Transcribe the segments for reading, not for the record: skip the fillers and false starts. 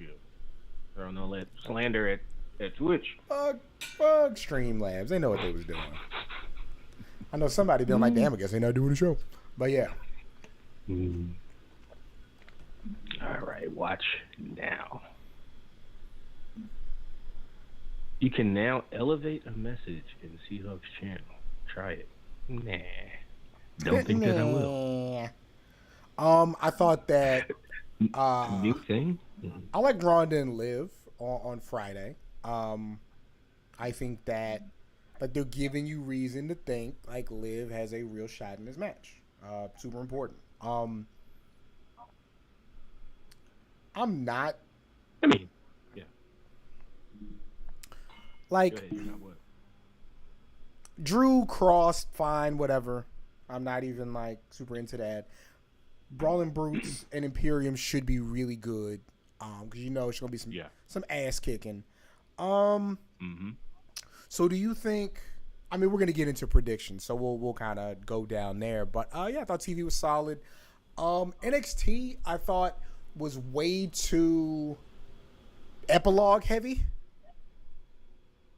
you. Throwing all that slander at Twitch. Fuck Streamlabs. They know what they was doing. I know somebody been like, damn, I guess they not doing the show. But yeah. All right, watch now. You can now elevate a message in Seahawks channel. Try it. Nah. Don't think that I will. I thought that New thing? I like Ronda and Liv on Friday. I think that like they're giving you reason to think like Liv has a real shot in this match. Super important. I'm not. I mean, yeah. Like, Go ahead, you're not what? Drew, Cross, fine, whatever. I'm not even like super into that. Brawling Brutes and Imperium should be really good. Because you know it's gonna be some ass kicking. So do you think? I mean, we're gonna get into predictions, so we'll kind of go down there. But yeah, I thought TV was solid. NXT, I thought was way too epilogue heavy,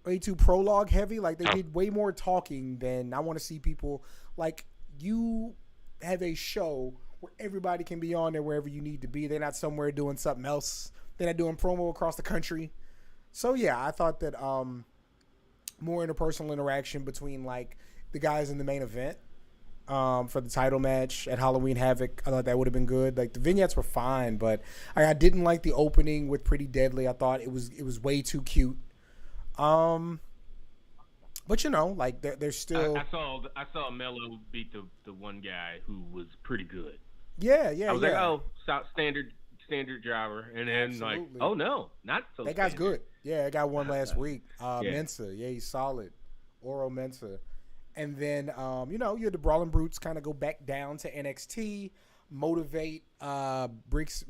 way too prologue heavy. Like they did way more talking than I want to see people. Like you have a show where everybody can be on there wherever you need to be. They're not somewhere doing something else. They're not doing promo across the country. So yeah, I thought that more interpersonal interaction between like the guys in the main event for the title match at Halloween Havoc. I thought that would have been good. Like the vignettes were fine, but I didn't like the opening with Pretty Deadly. I thought it was way too cute. But you know, like there's still. I saw Mello beat the one guy who was pretty good. Yeah. I was like, oh, standard driver, and then Absolutely. like, oh no, not so. That guy's standard. good. Yeah, I got one last week. Yeah. Mensa, yeah, he's solid. Oro Mensa. And then, you know, you had the Brawling Brutes kind of go back down to NXT, motivate Briggs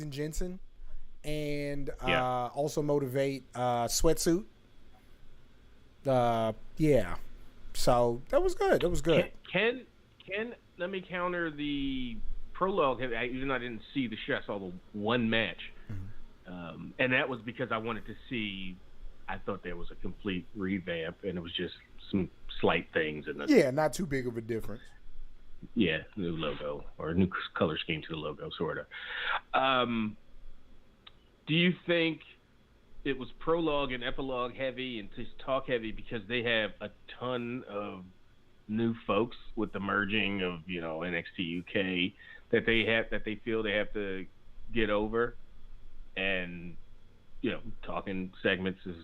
and Jensen, and also motivate Sweatsuit. Yeah. So that was good. That was good. Can let me counter the prologue? Even though I didn't see the show, I saw the one match, and that was because I wanted to see. I thought there was a complete revamp, and it was just some slight things. Not too big of a difference. Yeah, new logo or a new color scheme to the logo, sort of. Do you think it was prologue and epilogue heavy and just talk heavy because they have a ton of new folks with the merging of NXT UK that they feel they have to get over, and talking segments is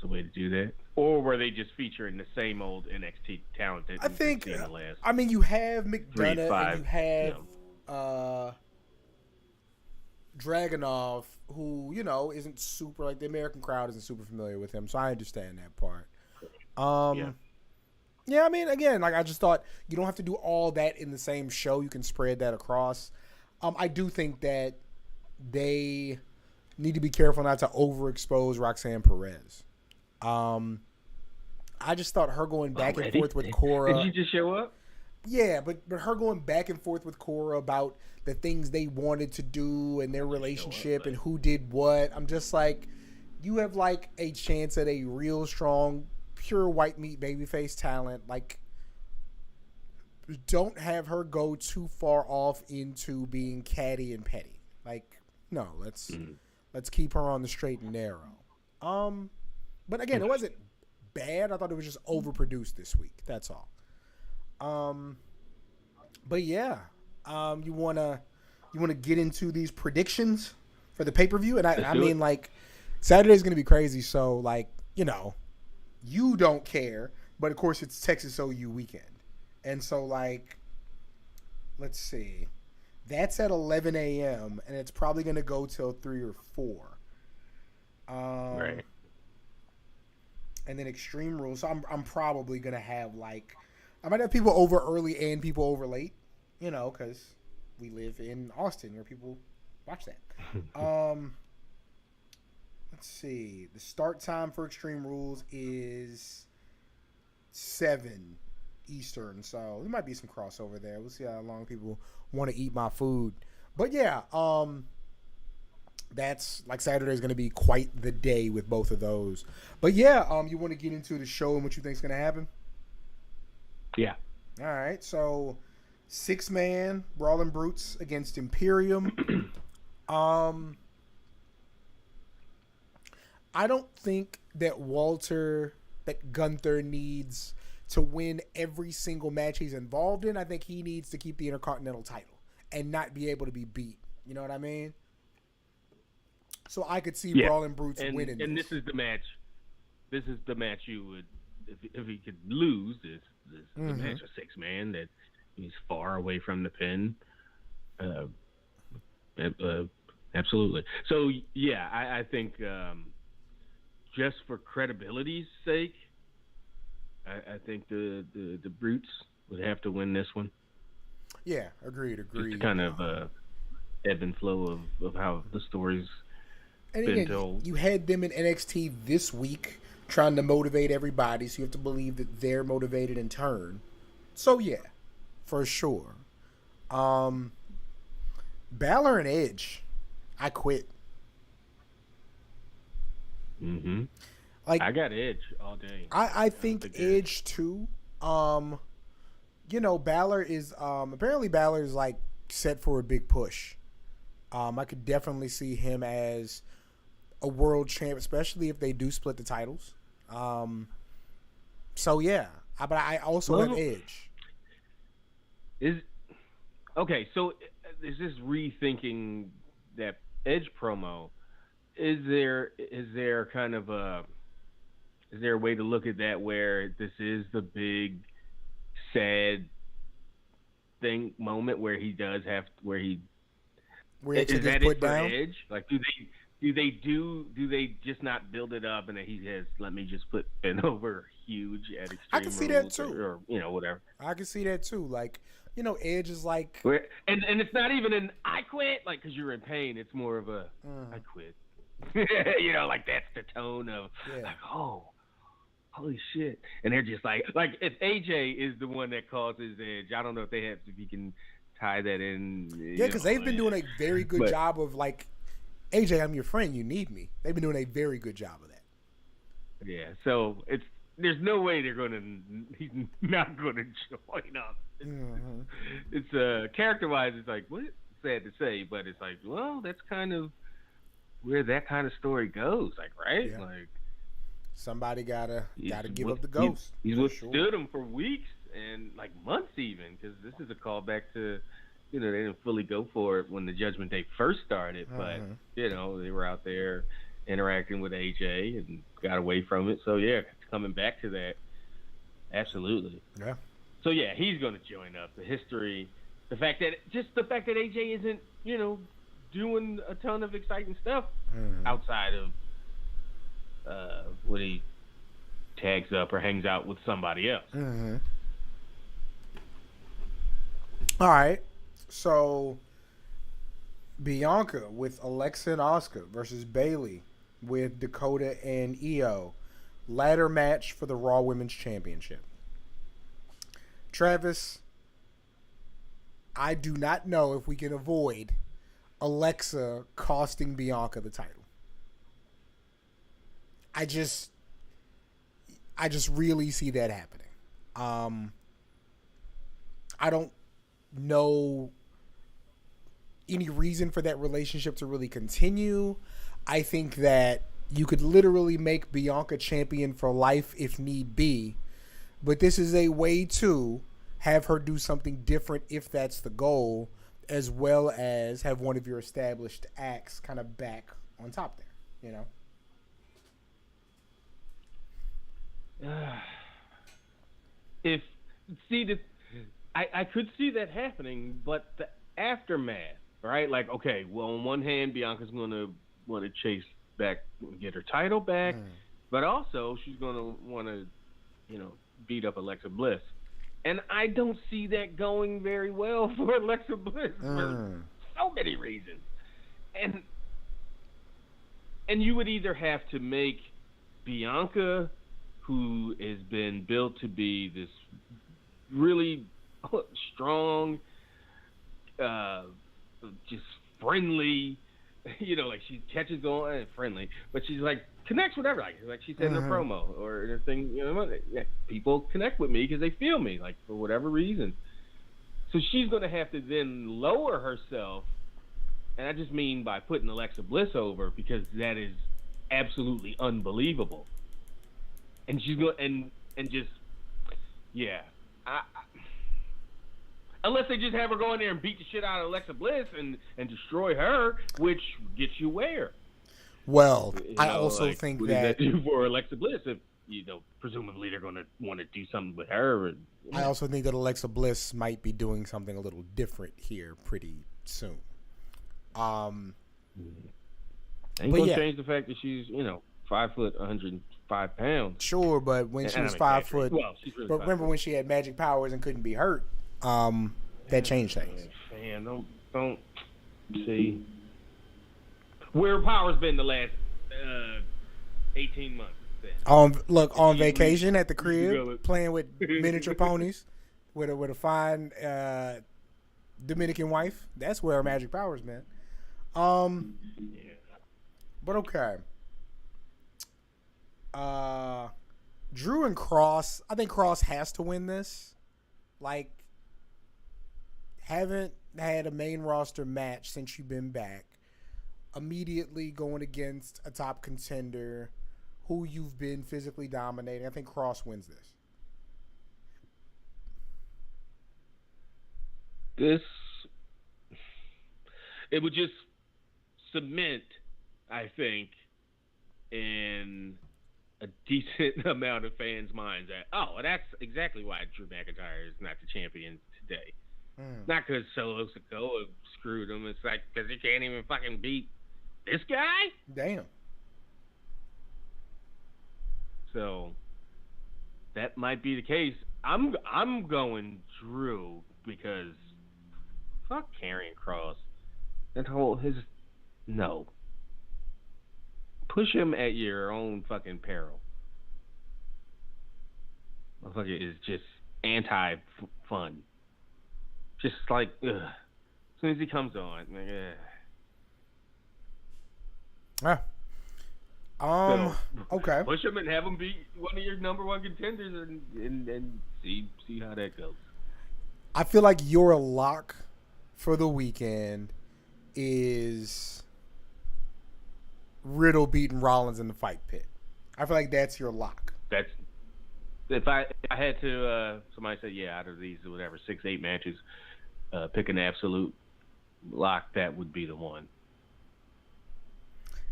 a way to do that? Or were they just featuring the same old NXT talent that I think, in the last I mean, you have McDonough 3-5, and you have Dragunov, who, isn't super, like, the American crowd isn't super familiar with him, so I understand that part. Yeah, I mean, again, like, I just thought you don't have to do all that in the same show. You can spread that across. I do think that they need to be careful not to overexpose Roxanne Perez. I just thought her going back and forth with Cora. Did you just show up? Yeah, but her going back and forth with Cora about the things they wanted to do and their relationship and who did what. I'm just like, you have like a chance at a real strong, pure white meat babyface talent. Like, don't have her go too far off into being catty and petty. Like, no, let's keep her on the straight and narrow. But again, it wasn't bad. I thought it was just overproduced this week. That's all. But yeah, you wanna get into these predictions for the pay-per-view, and I mean, like, Saturday's gonna be crazy. So, like, you don't care, but of course it's Texas OU weekend, and so, like, let's see, that's at 11 a.m. and it's probably gonna go till 3 or 4. Right. And then Extreme Rules. So I'm probably gonna have, like, I might have people over early and people over late, because we live in Austin where people watch that. Let's see. The start time for Extreme Rules is 7 Eastern, so there might be some crossover there. We'll see how long people want to eat my food. But yeah, that's like Saturday is going to be quite the day with both of those. But yeah, you want to get into the show and what you think is going to happen? Yeah. All right. So 6-man Brawling Brutes against Imperium. I don't think that Gunther needs to win every single match he's involved in. I think he needs to keep the Intercontinental title and not be able to be beat. You know what I mean? So I could see Brawling Brutes winning. And this is the match. This is the match you would, if he could lose, this is the match of 6-man that he's far away from the pin. Absolutely. So yeah, I think just for credibility's sake, I think the Brutes would have to win this one. Yeah, agreed. Just kind of ebb and flow of how the story's been told. You had them in NXT this week trying to motivate everybody, so you have to believe that they're motivated in turn. So yeah, for sure. Balor and Edge, I quit. Mm-hmm. Like, I got Edge all day. I think Edge too. Balor is apparently Balor is like set for a big push. I could definitely see him as a world champ, especially if they do split the titles. So yeah, but I also have Edge. So is this rethinking that Edge promo? Is there a way to look at that where this is the big sad moment where he does have is that it for Edge? Like do they just not build it up and then he says, let me just put Ben over huge at Extreme I can see that too, or whatever. I can see that too. Like, Edge is like, and it's not even an I quit, like, because you're in pain. It's more of a I quit. Like that's the tone of like, oh, holy shit. And they're just like if AJ is the one that causes Edge, I don't know if you can tie that in. Yeah, because they've been doing a very good job of like, AJ, I'm your friend, you need me. They've been doing a very good job of that. Yeah, so there's no way he's not gonna join up. It's character-wise, it's like, what? Sad to say, but it's like, well, that's kind of where that kind of story goes, like, right? Yeah. Like, somebody gotta give up the ghost. He's withstood him for weeks and like months even, because this is a callback to, they didn't fully go for it when the Judgment Day first started, but they were out there interacting with AJ and got away from it. So yeah, coming back to that, absolutely. Yeah. So yeah, he's going to join up. The history, the fact that AJ isn't, doing a ton of exciting stuff outside of when he tags up or hangs out with somebody else. All right, so Bianca with Alexa and Asuka versus Bayley with Dakota and Io. Ladder match for the Raw Women's Championship. Travis, I do not know if we can avoid Alexa costing Bianca the title. I just really see that happening. I don't know any reason for that relationship to really continue. I think that you could literally make Bianca champion for life if need be, but this is a way to have her do something different if that's the goal, as well as have one of your established acts kind of back on top there, I could see that happening, but the aftermath, right? Like, okay, well, on one hand, Bianca's going to want to chase back, get her title back, but also she's going to want to, beat up Alexa Bliss. And I don't see that going very well for Alexa Bliss for so many reasons. And you would either have to make Bianca, who has been built to be this really strong, just friendly, like she catches going friendly, but she's like connects with everybody. Like she said in her promo or her thing, people connect with me because they feel me, like for whatever reason. So she's going to have to then lower herself, and I just mean by putting Alexa Bliss over because that is absolutely unbelievable. And she's going and just unless they just have her go in there and beat the shit out of Alexa Bliss and destroy her, which gets you where? Well, I also think what that does that do for Alexa Bliss if presumably they're going to want to do something with her. I also think that Alexa Bliss might be doing something a little different here pretty soon. Ain't gonna change the fact that she's 5 foot, 105 pounds. Sure, but when she was 5 foot, she's really but remember when she had magic powers and couldn't be hurt? That changed things. Man, don't see where her power's been the last 18 months. On vacation at the crib, playing with miniature ponies, with a fine Dominican wife. That's where her magic powers been. But okay. Drew and Cross. I think Cross has to win this. Like, haven't had a main roster match since you've been back. Immediately going against a top contender who you've been physically dominating. I think Cross wins this. It would just cement, I think, in a decent amount of fans' minds that, that's exactly why Drew McIntyre is not the champion today. Not because Solo Sikoa screwed him. It's like because he can't even fucking beat this guy? Damn. So that might be the case. I'm going Drew because fuck Karrion Kross. That whole no. Push him at your own fucking peril. Motherfucker is just anti-fun. Just like, ugh. As soon as he comes on, like, okay. Push him and have him be one of your number one contenders and see how that goes. I feel like your lock for the weekend is Riddle beating Rollins in the fight pit. I feel like that's your lock. That's if I had to somebody said out of these 6-8 matches, pick an absolute lock, that would be the one.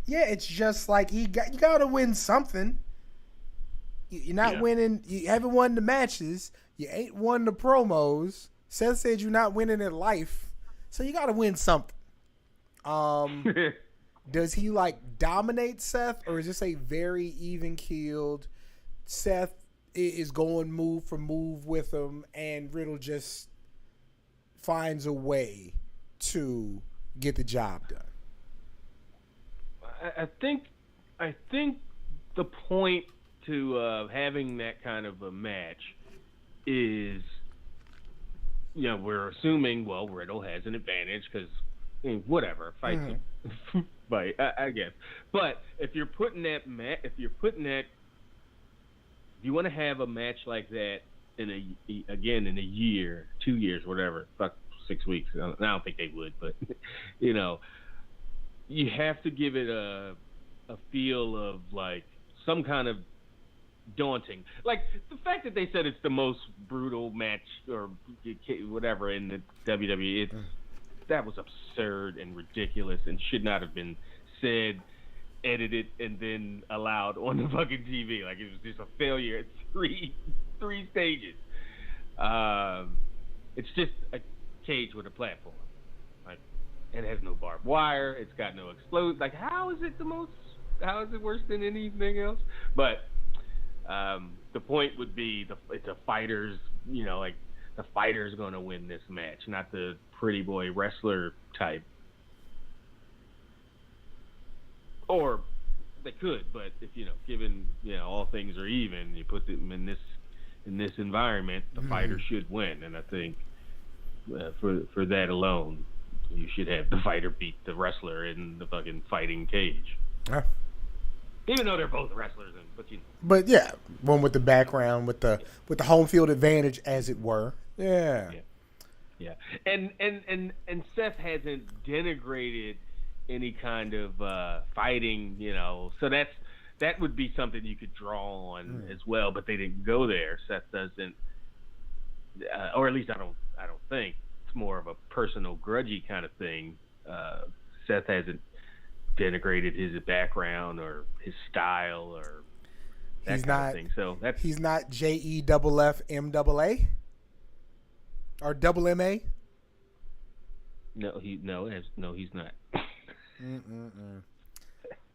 Yeah, it's just like you got to win something. You're not winning. You haven't won the matches. You ain't won the promos. Seth said you're not winning in life, so you got to win something. Does he dominate Seth, or is this a very even keeled? Seth is going move for move with him, and Riddle just finds a way to get the job done. I think the point to having that kind of a match is, we're assuming Riddle has an advantage because whatever fights, but I guess. But if you're putting that if you want to have a match like that in a year, 2 years, whatever, fuck 6 weeks. I don't think they would, but you have to give it a feel of some kind of daunting, the fact that they said it's the most brutal match or whatever in the WWE. That was absurd and ridiculous and should not have been said, edited, and then allowed on the fucking TV. It was just a failure at three stages. It's just a cage with a platform. It has no barbed wire. It's got no explode. How is it worse than anything else? But the point would be it's a fighter's, the fighter's going to win this match, not the pretty boy wrestler type. Or they could, but if given all things are even, you put them in this environment, the fighter should win, and I think for that alone, you should have the fighter beat the wrestler in the fucking fighting cage. Yeah. Even though they're both wrestlers, but you know. But yeah, one with the background, with the home field advantage, as it were. Yeah. Yeah. And Seth hasn't denigrated any kind of fighting, you know. So that would be something you could draw on as well, but they didn't go there. Seth doesn't, or at least I don't think. It's more of a personal grudgy kind of thing. Seth hasn't denigrated his background or his style or that kind of thing. So he's not JEFFMAA or double MA. No, he's not.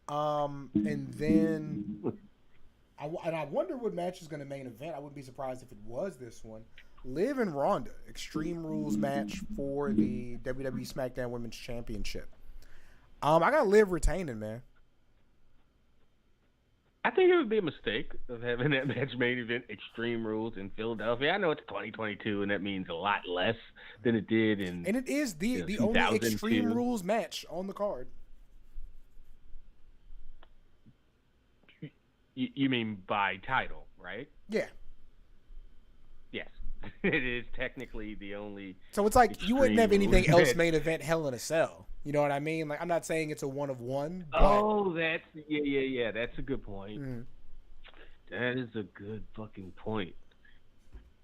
And then I wonder what match is going to main event. I wouldn't be surprised if it was this one. Liv and Ronda, Extreme Rules match for the WWE SmackDown Women's Championship. I got Liv retaining, man. I think it would be a mistake of having that match main event Extreme Rules in Philadelphia. I know it's 2022, and that means a lot less than it did in. And it is the only Extreme Rules match on the card. You mean by title, right? Yeah. Yes. It is technically the only. So it's like you wouldn't have anything else main event Hell in a Cell. You know what I mean? Like, I'm not saying it's a one of one. But... Oh, that's yeah. That's a good point. That is a good fucking point.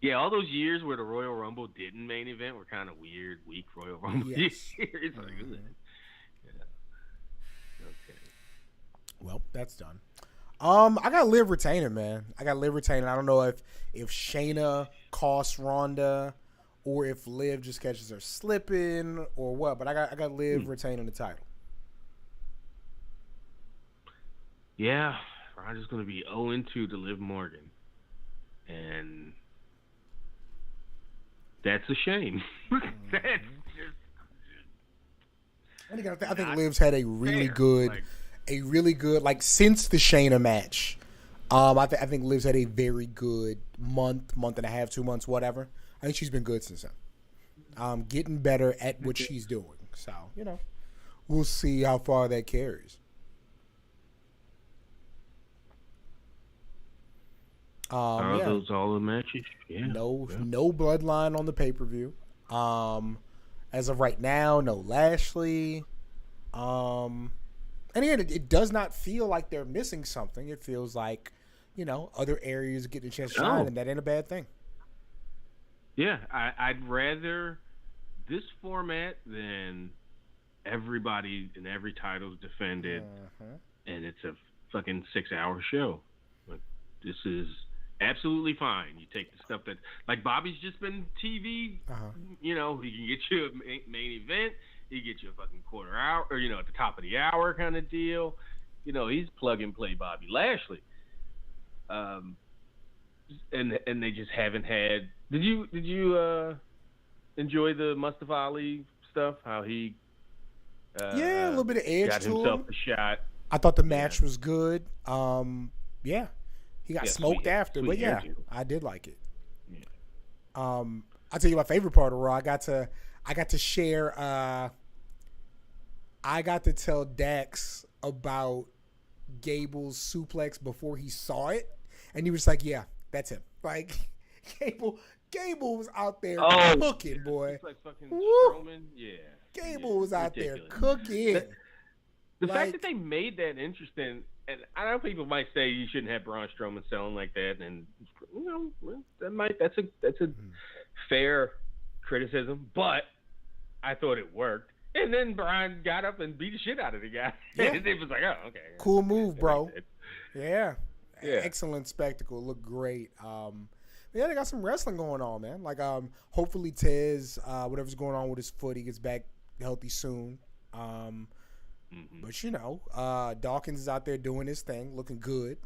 Yeah, all those years where the Royal Rumble didn't main event were kind of weird, weak Royal Rumble years. Like, yeah. Okay. Well, that's done. I got Liv retaining, man. I don't know if Shayna costs Ronda or if Liv just catches her slipping or what, but I got Liv retaining the title. Yeah, Ronda's going to be 0-2 to Liv Morgan. And that's a shame. That's just... I think Liv's had a really good... like since the Shayna match, I think Liv's had a very good month and a half, 2 months, whatever. I think she's been good since then. Getting better at what she's doing. So, you know, we'll see how far that carries. Are those all the matches? Yeah. No bloodline on the pay-per-view. As of right now, no Lashley. And again, it does not feel like they're missing something. It feels like, you know, other areas getting a chance to shine, and that ain't a bad thing. Yeah, I'd rather this format than everybody and every title's defended, and it's a fucking 6-hour show. Like, this is absolutely fine. You take the stuff that, like, Bobby's just been TV. You know, he can get you a main event. He get you a fucking quarter hour, or, you know, at the top of the hour kind of deal. You know, he's plug and play Bobby Lashley. And they just haven't had. Did you enjoy the Mustafa Ali stuff? How he a little bit of edge got to himself him. a shot. I thought the match was good. He got smoked after, but yeah, I did like it. Yeah. I'll tell you my favorite part of Raw. I got to share. I got to tell Dax about Gable's suplex before he saw it, and he was like, "Yeah, that's him." Like Gable was out there cooking, boy. It's like fucking Strowman. Yeah. Gable was out there cooking. The fact that they made that interesting, and I know people might say you shouldn't have Braun Strowman selling like that, and you know that's a fair criticism, but I thought it worked. And then Braun got up and beat the shit out of the guy. Yeah. And it was like, oh, okay. Cool move, bro. Yeah. Excellent spectacle. Looked great. Yeah, they got some wrestling going on, man. Like, hopefully Tez, whatever's going on with his foot, he gets back healthy soon. But you know, Dawkins is out there doing his thing, looking good.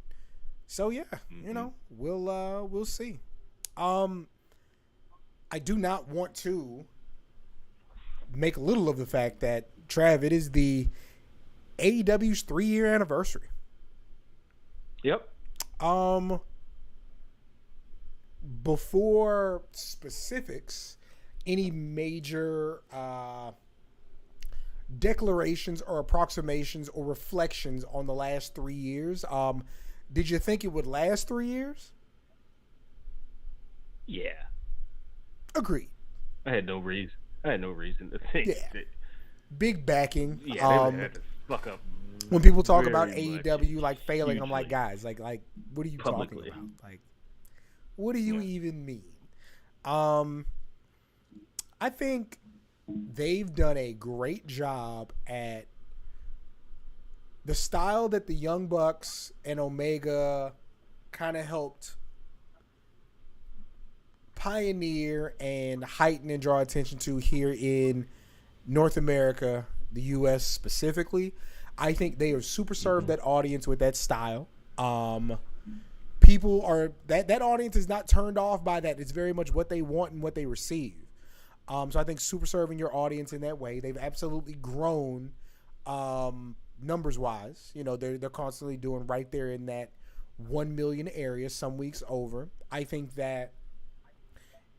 So yeah, you know, we'll see. I do not want to make little of the fact that, Trav, it is the AEW's 3-year anniversary. Yep. Before specifics, any major declarations or approximations or reflections on the last 3 years. Did you think it would last 3 years? Yeah. Agreed. I had no reason to think that. Big backing. Yeah, they had to fuck up. When people talk about AEW like failing, I'm like, guys, like, what are you talking about? Like, what do you even mean? I think they've done a great job at the style that the Young Bucks and Omega kind of helped pioneer and heighten and draw attention to here in North America, the U.S. specifically. I think they are super served that audience with that style. People are that audience is not turned off by that. It's very much what they want and what they receive. So I think super serving your audience in that way. They've absolutely grown numbers wise. You know, they're constantly doing right there in that 1 million area, some weeks over. I think that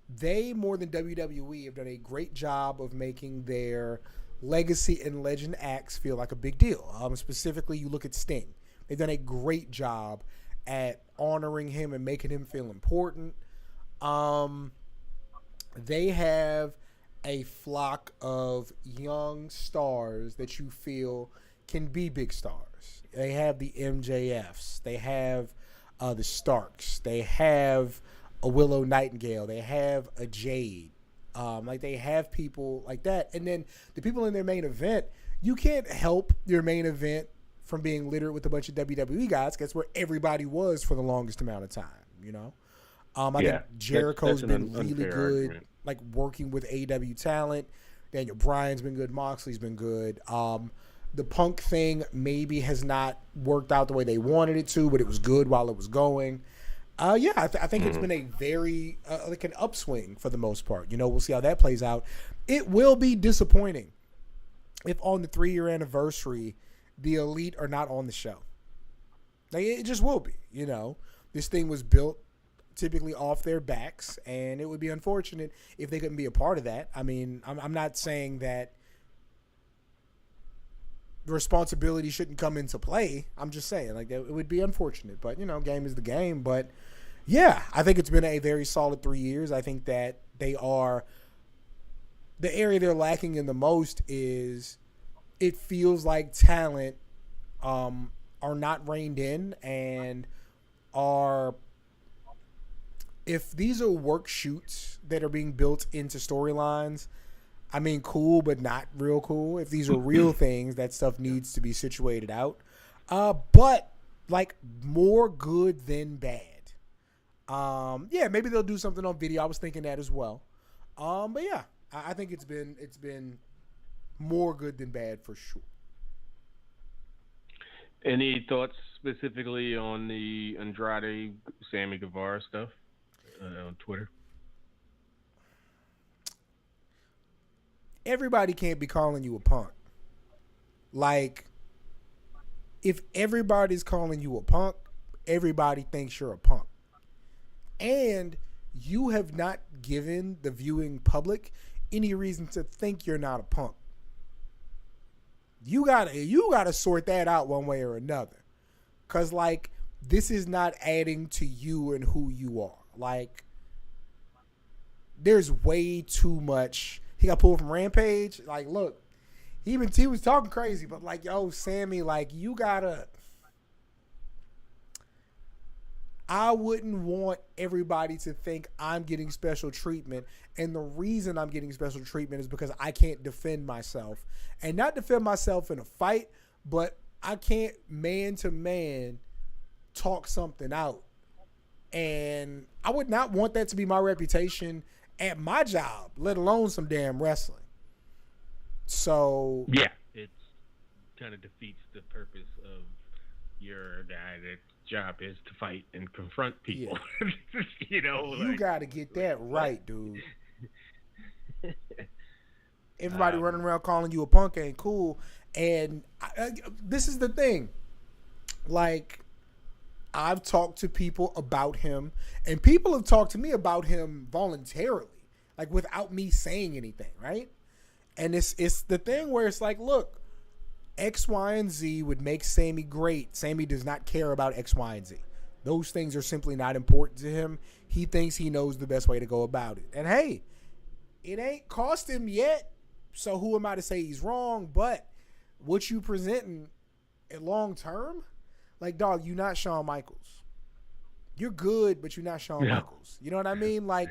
they, more than WWE, have done a great job of making their legacy and legend acts feel like a big deal. Specifically, you look at Sting. They've done a great job at honoring him and making him feel important. They have a flock of young stars that you feel can be big stars. They have the MJFs. They have the Starks. They have a Willow Nightingale. They have a Jade. Like, they have people like that. And then the people in their main event, you can't help your main event from being littered with a bunch of WWE guys. That's where everybody was for the longest amount of time, you know? I think Jericho's been really good, argument. Like, working with AEW talent. Daniel Bryan's been good. Moxley's been good. The Punk thing maybe has not worked out the way they wanted it to, but it was good while it was going. I think it's been a very, like an upswing for the most part. You know, we'll see how that plays out. It will be disappointing if on the 3-year anniversary, the Elite are not on the show. Like, it just will be, you know. This thing was built typically off their backs, and it would be unfortunate if they couldn't be a part of that. I mean, I'm not saying that the responsibility shouldn't come into play. I'm just saying, like, it would be unfortunate. But, you know, game is the game. But, yeah, I think it's been a very solid 3 years. I think that they are – the area they're lacking in the most is it feels like talent are not reined in and are – if these are work shoots that are being built into storylines – I mean, cool, but not real cool. If these are real things, that stuff needs to be situated out. But, like, more good than bad. Maybe they'll do something on video. I was thinking that as well. But, yeah, I think it's been more good than bad for sure. Any thoughts specifically on the Andrade Sammy Guevara stuff on Twitter? Everybody can't be calling you a punk. Like, if everybody's calling you a punk, everybody thinks you're a punk. And you have not given the viewing public any reason to think you're not a punk. You gotta sort that out one way or another. 'Cause, like, this is not adding to you and who you are. Like, there's way too much. He got pulled from Rampage. Like, look, he was talking crazy, but, like, yo, Sammy, like, you gotta. I wouldn't want everybody to think I'm getting special treatment, and the reason I'm getting special treatment is because I can't defend myself, and not defend myself in a fight, but I can't man to man talk something out, and I would not want that to be my reputation at my job, let alone some damn wrestling. So yeah, it kind of defeats the purpose of your guy that job is to fight and confront people. Yeah. You know, you got to get that right, dude. Everybody running around calling you a punk ain't cool. And this is the thing. Like, I've talked to people about him, and people have talked to me about him voluntarily, like without me saying anything, right? And it's the thing where it's like, look, X, Y, and Z would make Sammy great. Sammy does not care about X, Y, and Z. Those things are simply not important to him. He thinks he knows the best way to go about it. And hey, it ain't cost him yet. So who am I to say he's wrong? But what you presenting at long term, like, dog, you're not Shawn Michaels. You're good, but you're not Shawn Michaels. You know what I mean? Like,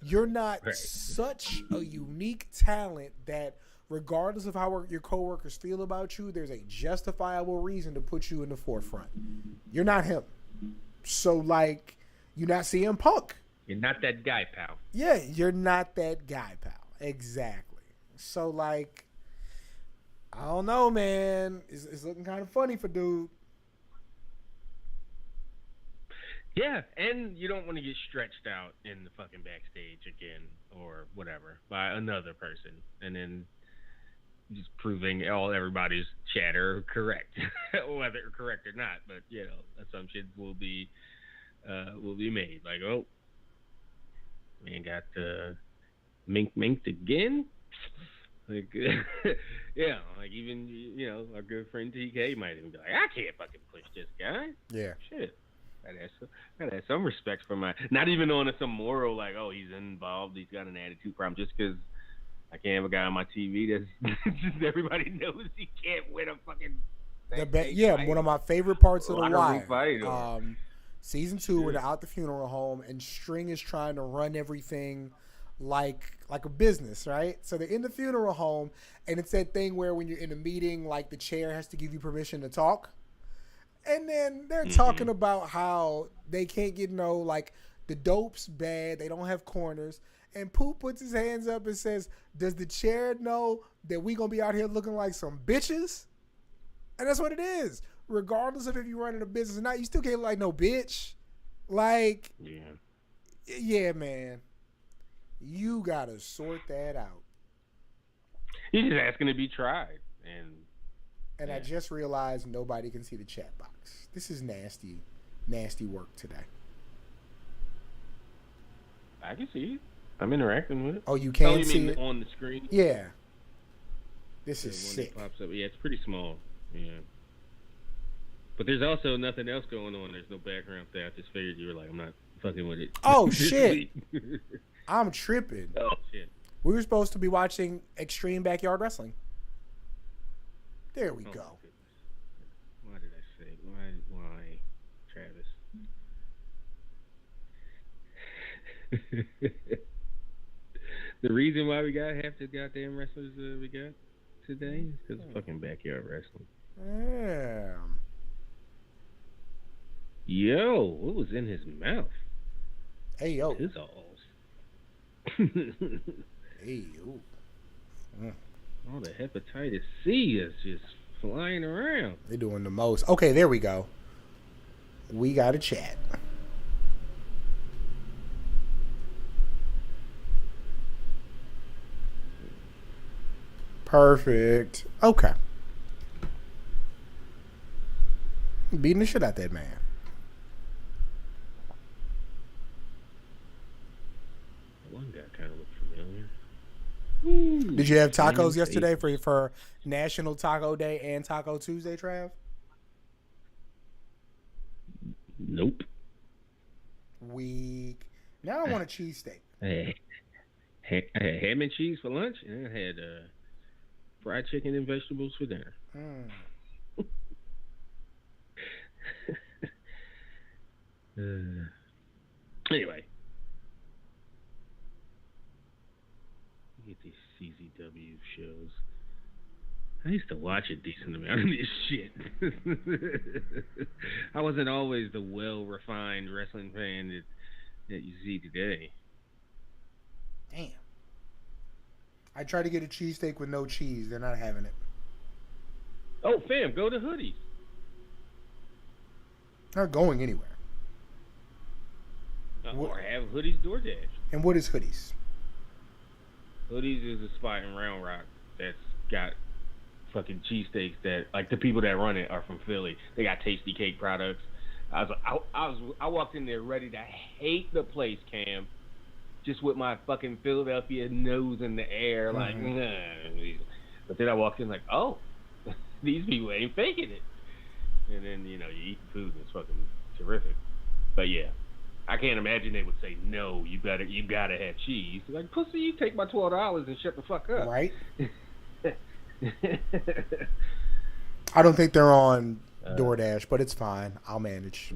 you're not such a unique talent that regardless of how your coworkers feel about you, there's a justifiable reason to put you in the forefront. You're not him. So, like, you're not CM Punk. You're not that guy, pal. Yeah, you're not that guy, pal. Exactly. So, like, I don't know, man. It's looking kind of funny for dude. Yeah, and you don't want to get stretched out in the fucking backstage again or whatever by another person, and then just proving everybody's chatter correct, whether correct or not. But you know, assumptions will be made. Like, oh, man got minked again. Like, yeah, like even our good friend TK might even be like, I can't fucking push this guy. Yeah, shit. I had some respect for not even on some moral, like, oh, he's involved, he's got an attitude problem, just because I can't have a guy on my TV that's just everybody knows he can't win a fucking fight. One of my favorite parts of The Wire. Season 2, when they're out the funeral home, and String is trying to run everything like a business, right? So they're in the funeral home, and it's that thing where when you're in a meeting, like, the chair has to give you permission to talk. And then they're talking about how they can't get the dope's bad. They don't have corners. And Pooh puts his hands up and says, does the chair know that we going to be out here looking like some bitches? And that's what it is. Regardless of if you're running a business or not, you still can't look like no bitch. Like, yeah, man. You got to sort that out. He's just asking to be tried. And I just realized nobody can see the chat box. This is nasty, nasty work today. I can see it. I'm interacting with it. Oh, you can see it on the screen? Yeah. This is sick. Pops up. Yeah, it's pretty small. Yeah. But there's also nothing else going on. There's no background there. I just figured you were like, I'm not fucking with it. Oh, shit. I'm tripping. Oh, shit. We were supposed to be watching Extreme Backyard Wrestling. There we go. Why did I say? Why, Travis? The reason why we got half the goddamn wrestlers we got today is because of fucking Backyard Wrestling. Damn. Yo, what was in his mouth? Hey, yo. His alls. Hey, yo. All the hepatitis C is just flying around. They're doing the most. Okay, there we go. We got a chat. Perfect. Okay. Beating the shit out that man. One guy kind of looked familiar. Did you have tacos yesterday for National Taco Day and Taco Tuesday, Trav? Nope. Weak. Now I want a cheesesteak. I had ham and cheese for lunch, and I had fried chicken and vegetables for dinner. Anyway. Get these CZW shows. I used to watch a decent amount of this shit. I wasn't always the well-refined wrestling fan that you see today. Damn. I tried to get a cheesesteak with no cheese. They're not having it. Oh, fam, go to Hoodies. Not going anywhere. Or have Hoodies DoorDash. And what is Hoodies? Hoodies is a spot in Round Rock that's got fucking cheesesteaks that, like, the people that run it are from Philly. They got Tasty Cake products. I walked in there ready to hate the place, Cam. just with my fucking Philadelphia nose in the air, like, nah. But then I walked in like, oh, these people ain't faking it. And then, you eat the food and it's fucking terrific. But yeah, I can't imagine they would say, no, you gotta have cheese. Like, pussy, you take my $12 and shut the fuck up. Right? I don't think they're on DoorDash, but it's fine. I'll manage.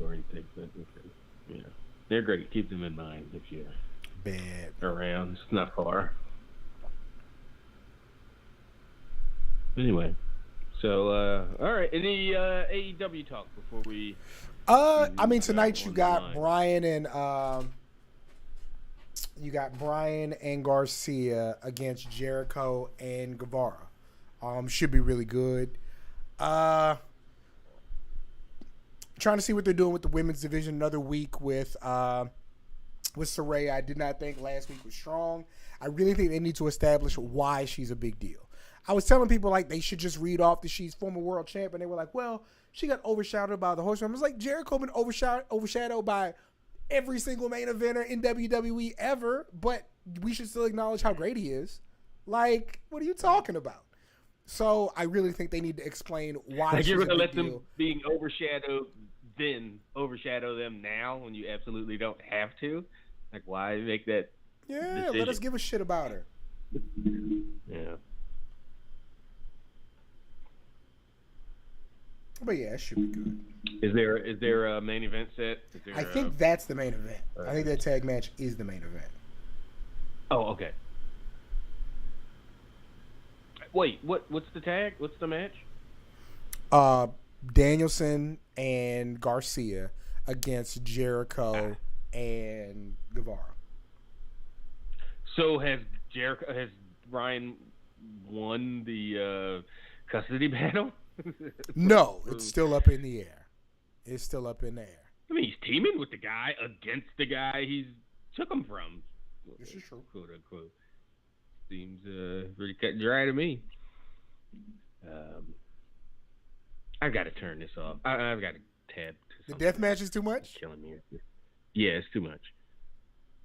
Yeah, they're great. Keep them in mind if you're bad around. It's not far. Anyway, so all right. Any AEW talk before we? I mean, tonight you got Bryant and Garcia against Jericho and Guevara. Should be really good. Trying to see what they're doing with the women's division. Another week with Saraya. I did not think last week was strong. I really think they need to establish why she's a big deal. I was telling people like they should just read off that she's former world champ, and they were like, well, she got overshadowed by the Horseman. I was like, Jericho been overshadowed by every single main eventer in WWE ever, but we should still acknowledge how great he is. Like, what are you talking about? So I really think they need to explain why. Like you're gonna let them being overshadowed, then overshadow them now when you absolutely don't have to. Like, why make that? Yeah, decision? Let us give a shit about her. Yeah. But yeah, it should be good. Is there a main event set? I think that's the main event. I think that tag match is the main event. Oh, okay. Wait, what's the tag? What's the match? Danielson and Garcia against Jericho and Guevara. So has Ryan won the custody battle? No, it's still up in the air. It's still up in the air. I mean, he's teaming with the guy against the guy he's took him from. This is true. Quote unquote. Seems pretty cut and dry to me. I've got to turn this off. I've got to tab. The death match is too much? It's killing me. Yeah, it's too much.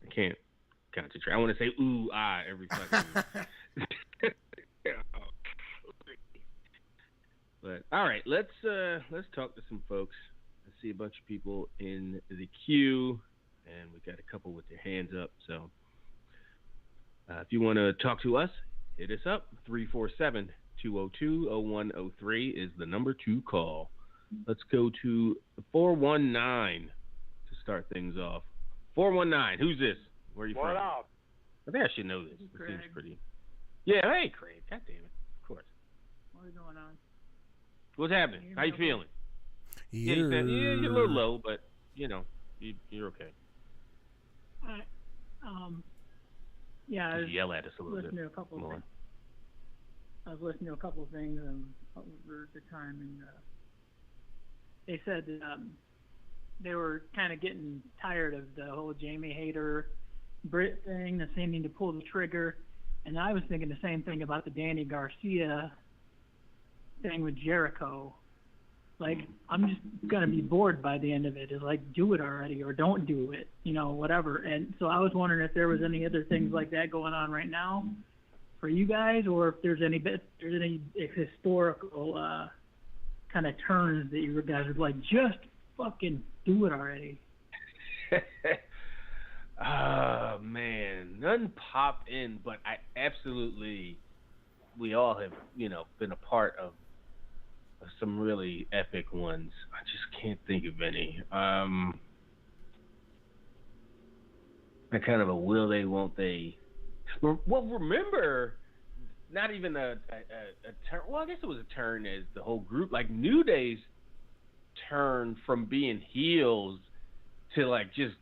I can't concentrate. I want to say ooh, every fucking. But all right, let's talk to some folks. I see a bunch of people in the queue, and we got a couple with their hands up. So if you want to talk to us, hit us up. 347-202-0103 is the number to call. Let's go to 419 to start things off. 419, who's this? Where are you from? What up? I think I should know this. It seems pretty. Yeah, hey, Craig. God damn it. Of course. What's going on? What's happening? How you feeling? Yeah, you're a little low, but you're okay. Yeah. Just yell at us a little bit. I was listening to a couple of things over the time, and they said that they were kind of getting tired of the whole Jamie Hayter Britt thing, the seeming to pull the trigger, and I was thinking the same thing about the Danny Garcia thing with Jericho. Like, I'm just gonna be bored by the end of it. It's like, do it already or don't do it, whatever. And so I was wondering if there was any other things like that going on right now for you guys, or if there's any historical kind of turns that you guys would like, just fucking do it already. Oh man, none popped in, but we all have been a part of some really epic ones. I just can't think of any. I kind of a will they, won't they. Well, remember, not even a turn. Well, I guess it was a turn as the whole group. Like New Day's turn from being heels to like just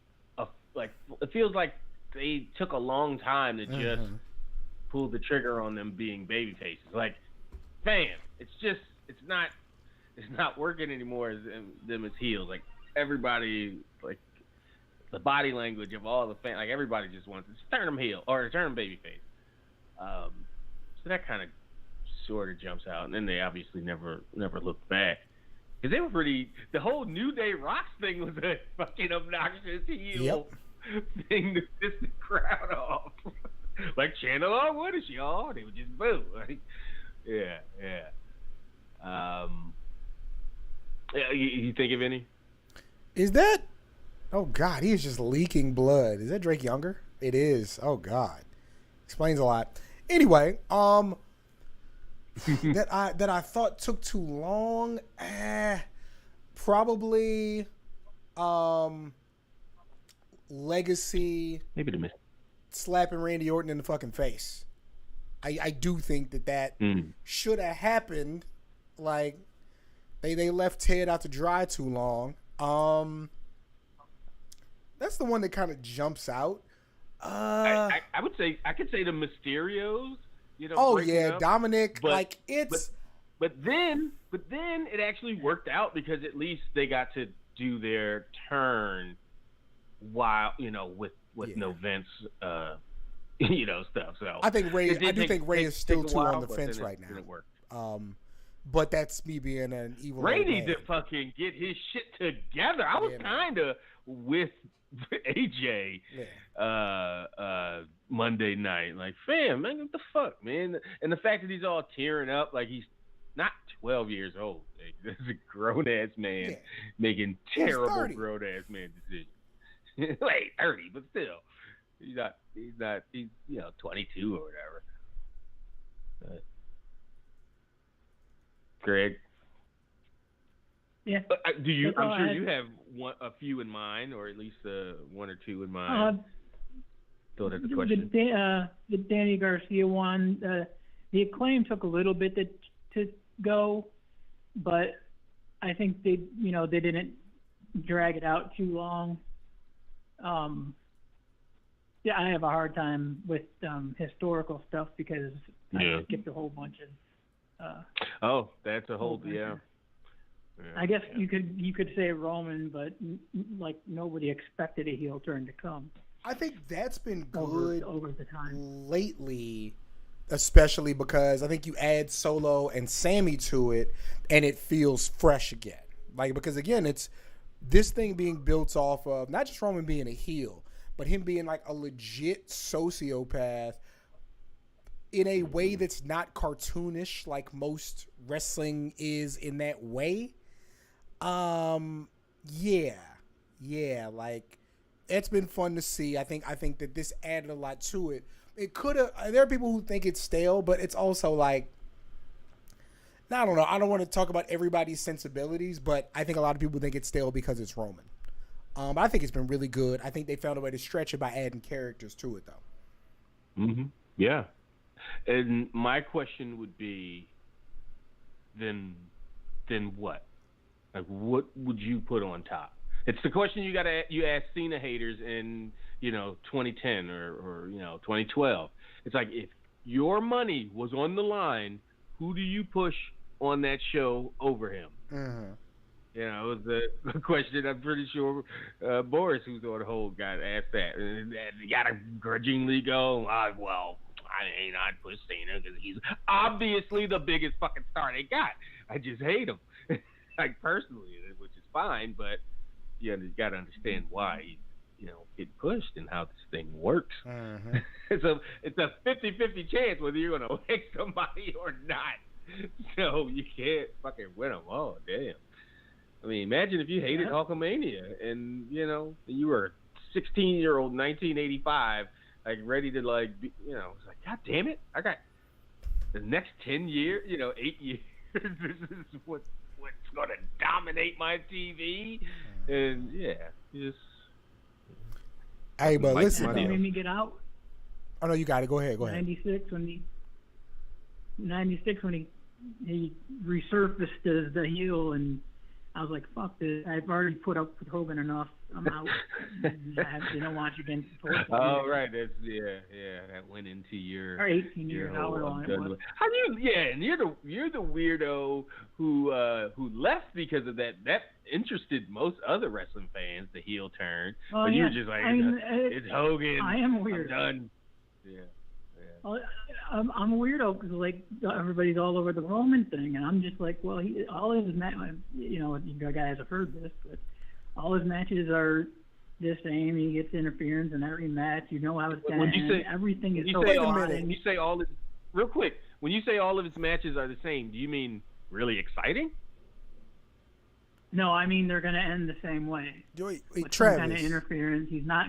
it feels like they took a long time to just pull the trigger on them being baby faces. Like, fam, it's not working anymore as them as heels. Like everybody, like the body language of all the fans, like everybody just wants to turn them heel or turn them baby face. So that kind of sort of jumps out, and then they obviously never looked back because they were pretty. The whole New Day Rocks thing was a fucking obnoxious heel thing to piss the crowd off. Like Channel O, what is y'all? They would just boo. Like, yeah. You think of any? Is that? Oh God, he is just leaking blood. Is that Drake Younger? It is. Oh God, explains a lot. Anyway, that I thought took too long. Probably, Legacy. Maybe the miss. Slapping Randy Orton in the fucking face. I do think that should have happened. Like they left Ted out to dry too long. That's the one that kind of jumps out. I would say I could say the Mysterios. You know. Oh yeah, up. Dominic. But then it actually worked out because at least they got to do their turn while with no Vince. Stuff. So I think Ray. I do think Ray is still too on the fence right now. But that's me being an evil. Ray needs to fucking get his shit together. I was kind of with AJ Monday night. Like, fam, man, what the fuck, man? And the fact that he's all tearing up, like he's not 12 years old. Like, this is a grown ass man making terrible grown ass man decisions. Wait, 30, but still. He's 22 or whatever. Greg? Yeah. I'm sure you have a few in mind, or at least one or two in mind. Thought of the question. The Danny Garcia one, the Acclaim took a little bit to go, but I think they didn't drag it out too long. I have a hard time with historical stuff because I skipped a whole bunch of. That's a whole I guess you could say Roman, but like nobody expected a heel turn to come. I think that's been good over the time lately, especially because I think you add Solo and Sammy to it, and it feels fresh again. Like because again, it's this thing being built off of not just Roman being a heel, but him being like a legit sociopath in a way that's not cartoonish like most wrestling is in that way. Like it's been fun to see. I think that this added a lot to it. It could have. There are people who think it's stale, but it's also like, I don't know. I don't want to talk about everybody's sensibilities, but I think a lot of people think it's stale because it's Roman. But I think it's been really good. I think they found a way to stretch it by adding characters to it, though. Mm-hmm. Yeah. And my question would be, then what? Like, what would you put on top? It's the question you ask Cena haters in 2010 or 2012. It's like if your money was on the line, who do you push on that show over him? Mm-hmm. It was a question. I'm pretty sure Boris, who's on the whole, got asked that. And you gotta grudgingly go, well, I'd push Cena because he's obviously the biggest fucking star they got. I just hate him, like personally, which is fine. But you got to understand why he's getting pushed and how this thing works. Mm-hmm. It's a 50-50 chance whether you're gonna like somebody or not. So you can't fucking win them all. Damn. I mean, imagine if you hated Hulkamania and you were a 16-year-old 1985. Like ready to it's like, God damn it! I got the next 10 years, 8 years. This is what's gonna dominate my TV, and just. Hey, but listen, that made me get out. Oh no, you got it. Go ahead. 96 when he resurfaced as the heel, and I was like, fuck this. I've already put up with Hogan enough. I'm out. I don't want you against the Torch. Oh, right. That's that went into your or 18 years however long it was. How do you? Yeah, and you're the weirdo who left because of that. That interested most other wrestling fans, the heel turn. Well, but you're just like, it's Hogan. I am weird. I'm done. Yeah. Well, I'm a weirdo because like everybody's all over the Roman thing, and I'm just like, well, all his you guys have heard this, but all his matches are the same. He gets interference in every match. You know how it's going to end. Everything is so fine. You say all his, real quick, when you say all of his matches are the same, do you mean really exciting? No, I mean they're going to end the same way. Wait, with Travis. Some kind of interference. He's not.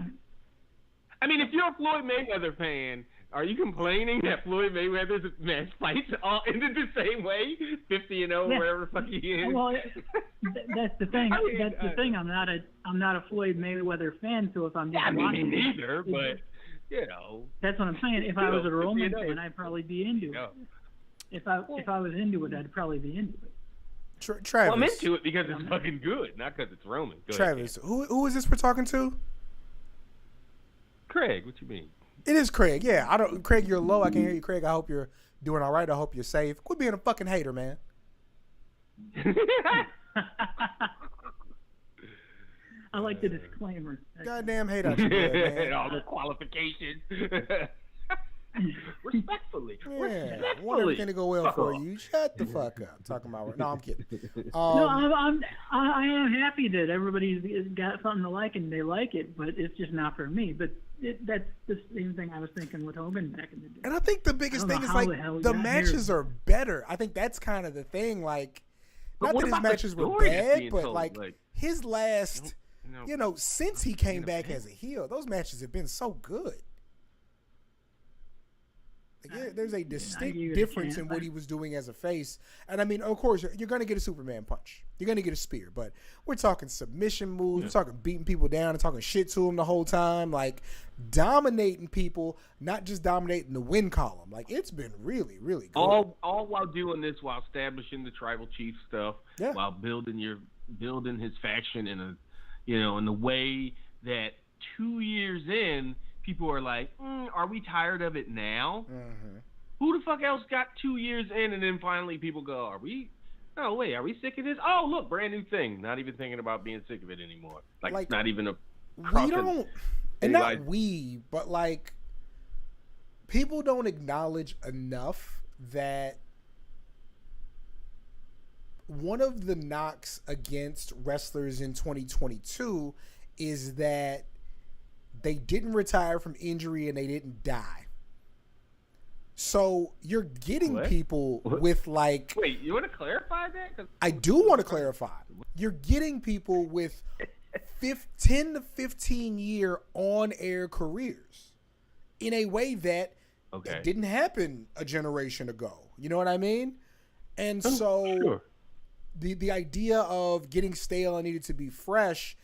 I mean, if you're a Floyd Mayweather fan, are you complaining that Floyd Mayweather's match fights all ended the same way, 50-0, wherever the fuck he is? Well, that's the thing. That's the thing. I'm not a Floyd Mayweather fan, so if I'm just watching, me neither. But that's what I'm saying. If I was a Roman fan, I'd probably be into it. If I was into it, I'd probably be into it. Travis. Well, I'm into it because it's fucking good, not because it's Roman. Travis, who is this we're talking to? Craig, what you mean? It is Craig. Yeah, Craig, you're low. I can't hear you, Craig. I hope you're doing all right. I hope you're safe. Quit being a fucking hater, man. I like the disclaimer. Goddamn hate out your blood, man. All the qualifications. Respectfully. Yeah, I want everything to go well for you. Shut the fuck up. Talking about no, I'm kidding. No, I am happy that everybody's got something to like and they like it, but it's just not for me. But that's the same thing I was thinking with Hogan back in the day. And I think the biggest thing is like the matches are better. I think that's kind of the thing. Like, not that his matches were bad, but like his last, since he came back as a heel, those matches have been so good. There's a distinct difference in what he was doing as a face. And I mean, of course, you're going to get a Superman punch. You're going to get a spear. But we're talking submission moves. We're talking beating people down and talking shit to them the whole time. Like, dominating people, not just dominating the win column. Like, it's been really, really good. All while doing this, while establishing the tribal chief stuff, while building his faction in a way that 2 years in, people are like, are we tired of it now? Mm-hmm. Who the fuck else got 2 years in and then finally people go, are we sick of this? Oh, look, brand new thing. Not even thinking about being sick of it anymore. Like it's not even a but like people don't acknowledge enough that one of the knocks against wrestlers in 2022 is that they didn't retire from injury and they didn't die. So you're getting people with like... Wait, you want to clarify that? I do want to clarify. You're getting people with 10 to 15 year on-air careers in a way that it didn't happen a generation ago. You know what I mean? And so the idea of getting stale and needed to be fresh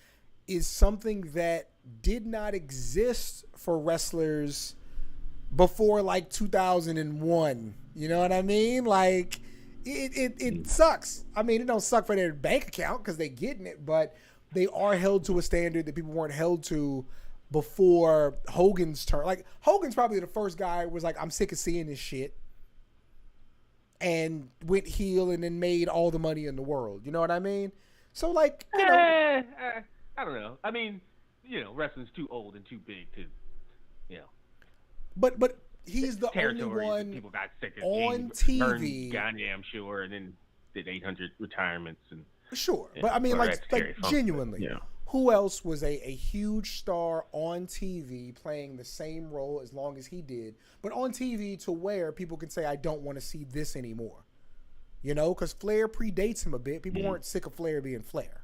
is something that did not exist for wrestlers before like 2001. You know what I mean? Like it sucks. I mean, it don't suck for their bank account because they getting it, but they are held to a standard that people weren't held to before Hogan's turn. Like Hogan's probably the first guy who was like, I'm sick of seeing this shit, and went heel and then made all the money in the world. You know what I mean? So like, I don't know. I mean, wrestling's too old and too big to, But he's the only one people got sick of on TV. I'm sure, and then did 800 retirements and. Sure, but I mean, like genuinely, who else was a huge star on TV playing the same role as long as he did, but on TV to where people can say, I don't want to see this anymore. Because Flair predates him a bit. People weren't sick of Flair being Flair.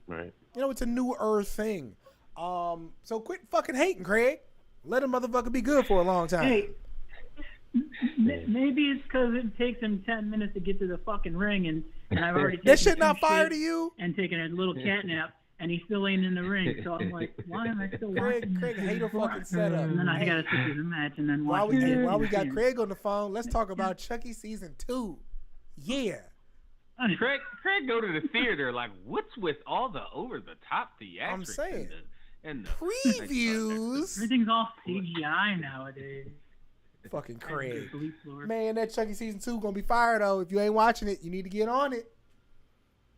Right. It's a newer thing. So quit fucking hating, Craig. Let a motherfucker be good for a long time. Hey, maybe it's because it takes him 10 minutes to get to the fucking ring, and I've already taken that shit not fire to you? And taking a little cat nap, and he still ain't in the ring. So I'm like, why am I still watching? Craig hate a fucking setup. And then I gotta sit through the match and then watch. While we got Craig on the phone, let's talk about Chucky season 2. Yeah. Craig go to the theater like, what's with all the over-the-top theatrics? I'm saying. And the previews. Everything's all CGI nowadays. Fucking Craig. Man, that Chucky season 2 gonna be fire though. If you ain't watching it, you need to get on it.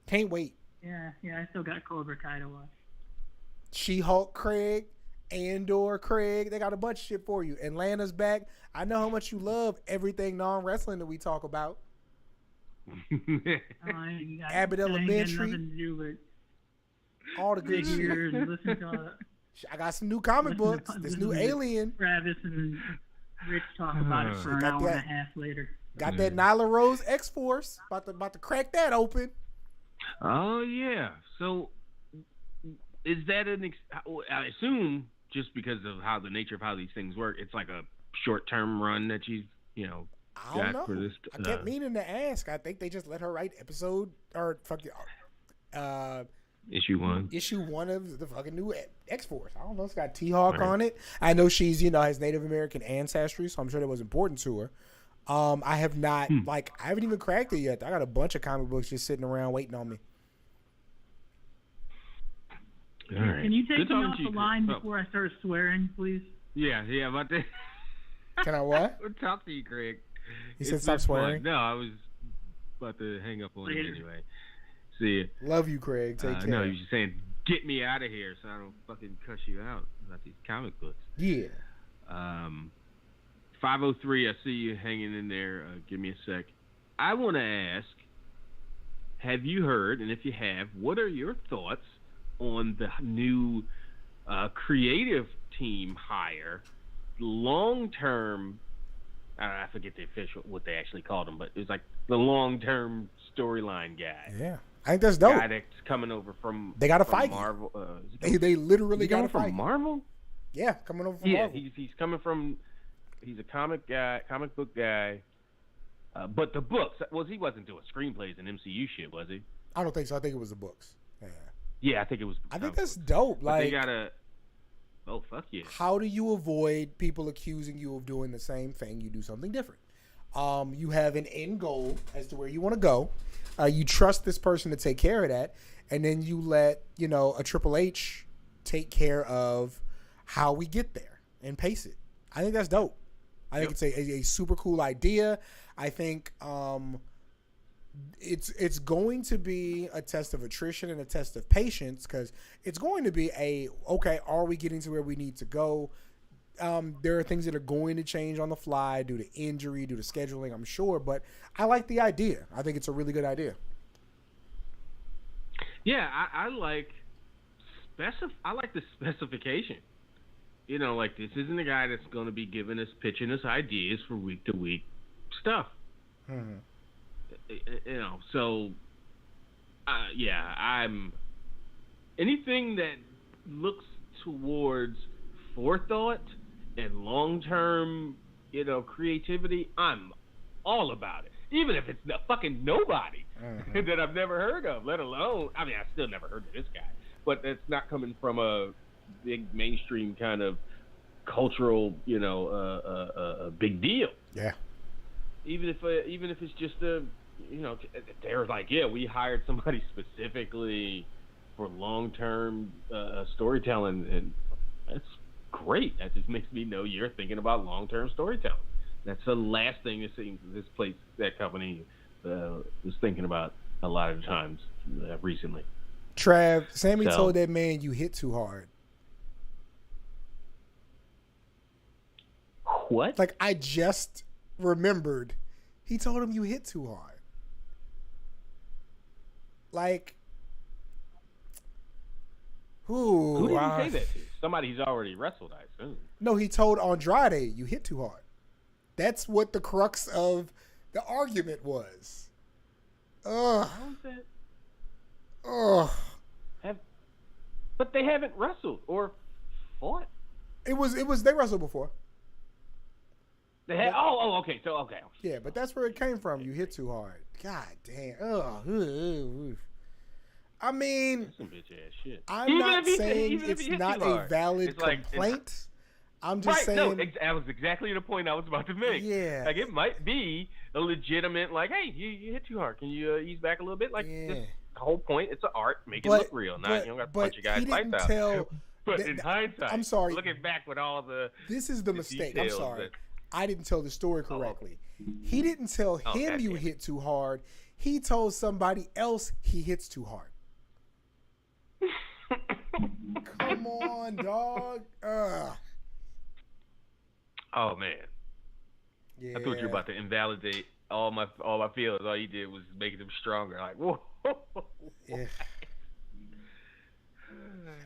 Can't wait. Yeah, I still got Cobra Kai to watch. She-Hulk Craig, Andor Craig, they got a bunch of shit for you. Atlanta's back. I know how much you love everything non-wrestling that we talk about. Abbott Elementary. All the good shit. Listen to I got some new comic books. This new Alien. Travis and Rich talk about it for an hour and a half later. Got that Nyla Rose X-Force. About to crack that open. Oh, yeah. So, is that I assume, just because of how the nature of how these things work, it's like a short-term run that you know, I don't know. For this. I kept meaning to ask. I think they just let her write issue 1. Issue 1 of the fucking new X-Force. I don't know. It's got T-Hawk on it. I know she's, has Native American ancestry, so I'm sure that was important to her. I have not, I haven't even cracked it yet. I got a bunch of comic books just sitting around waiting on me. All right. Can you take me off the line before I start swearing, please? Yeah, about that. Can I what? I'll talk to you, Craig. He said stop swearing? No, I was about to hang up on you anyway. See ya. Love you, Craig. Take care. No, you're just saying, get me out of here so I don't fucking cuss you out about these comic books. Yeah. 503, I see you hanging in there. Give me a sec. I want to ask, have you heard, and if you have, what are your thoughts on the new creative team hire, long-term, I forget the official, what they actually called him, but it was like the long-term storyline guy. Yeah. I think that's dope. Guy that's coming over from They got to fight Marvel. They literally got to fight from Marvel? Yeah, coming over from Marvel. Yeah, he's coming from, he's a comic book guy. But the books, he wasn't doing screenplays and MCU shit, was he? I don't think so. I think it was the books. Yeah. Yeah, I think it was. I think that's dope. But they gotta. Oh, fuck yeah. How do you avoid people accusing you of doing the same thing? You do something different. You have an end goal as to where you want to go. You trust this person to take care of that. And then you let, a Triple H take care of how we get there and pace it. I think that's dope. I think it's a super cool idea. I think it's going to be a test of attrition and a test of patience, because it's going to be are we getting to where we need to go? There are things that are going to change on the fly due to injury, due to scheduling, I'm sure, but I like the idea. I think it's a really good idea. Yeah, I like the specification. Like, this isn't a guy that's going to be pitching us ideas for week to week stuff. Mm-hmm. So, I'm anything that looks towards forethought and long-term, creativity, I'm all about it. Even if it's fucking nobody that I've never heard of, let alone, I still never heard of this guy, but it's not coming from a big mainstream kind of cultural, big deal. Yeah. Even if it's just they're like, yeah, we hired somebody specifically for long-term storytelling, and that's great. That just makes me know you're thinking about long-term storytelling. That's the last thing that company was thinking about a lot of times recently. Trav, Sammy told that man you hit too hard. What? Like, I just remembered he told him you hit too hard. Like, who did he say that to? Somebody he's already wrestled, I assume. No, he told Andrade you hit too hard. That's what the crux of the argument was. Ugh. How is that? Ugh. But they haven't wrestled or fought. It was they wrestled before. They had, okay. So, okay. Yeah, but that's where it came from. You hit too hard. God damn. Ugh. I mean, that's some bitch ass shit. I'm not saying it's not a valid complaint. I'm just saying. No, that was exactly the point I was about to make. Yeah. Like, it might be a legitimate, like, hey, you hit too hard. Can you ease back a little bit? Like, the whole point, it's an art. Make it look real. You don't got to punch your guy's lights out. But in hindsight, I'm sorry. Looking back with all the this is the mistake. I'm sorry. I didn't tell the story correctly. He didn't tell him you hit too hard. He told somebody else he hits too hard. Come on, dog. Oh man. Yeah. I thought you were about to invalidate all my feelings. All you did was make them stronger. Like, whoa. Yeah.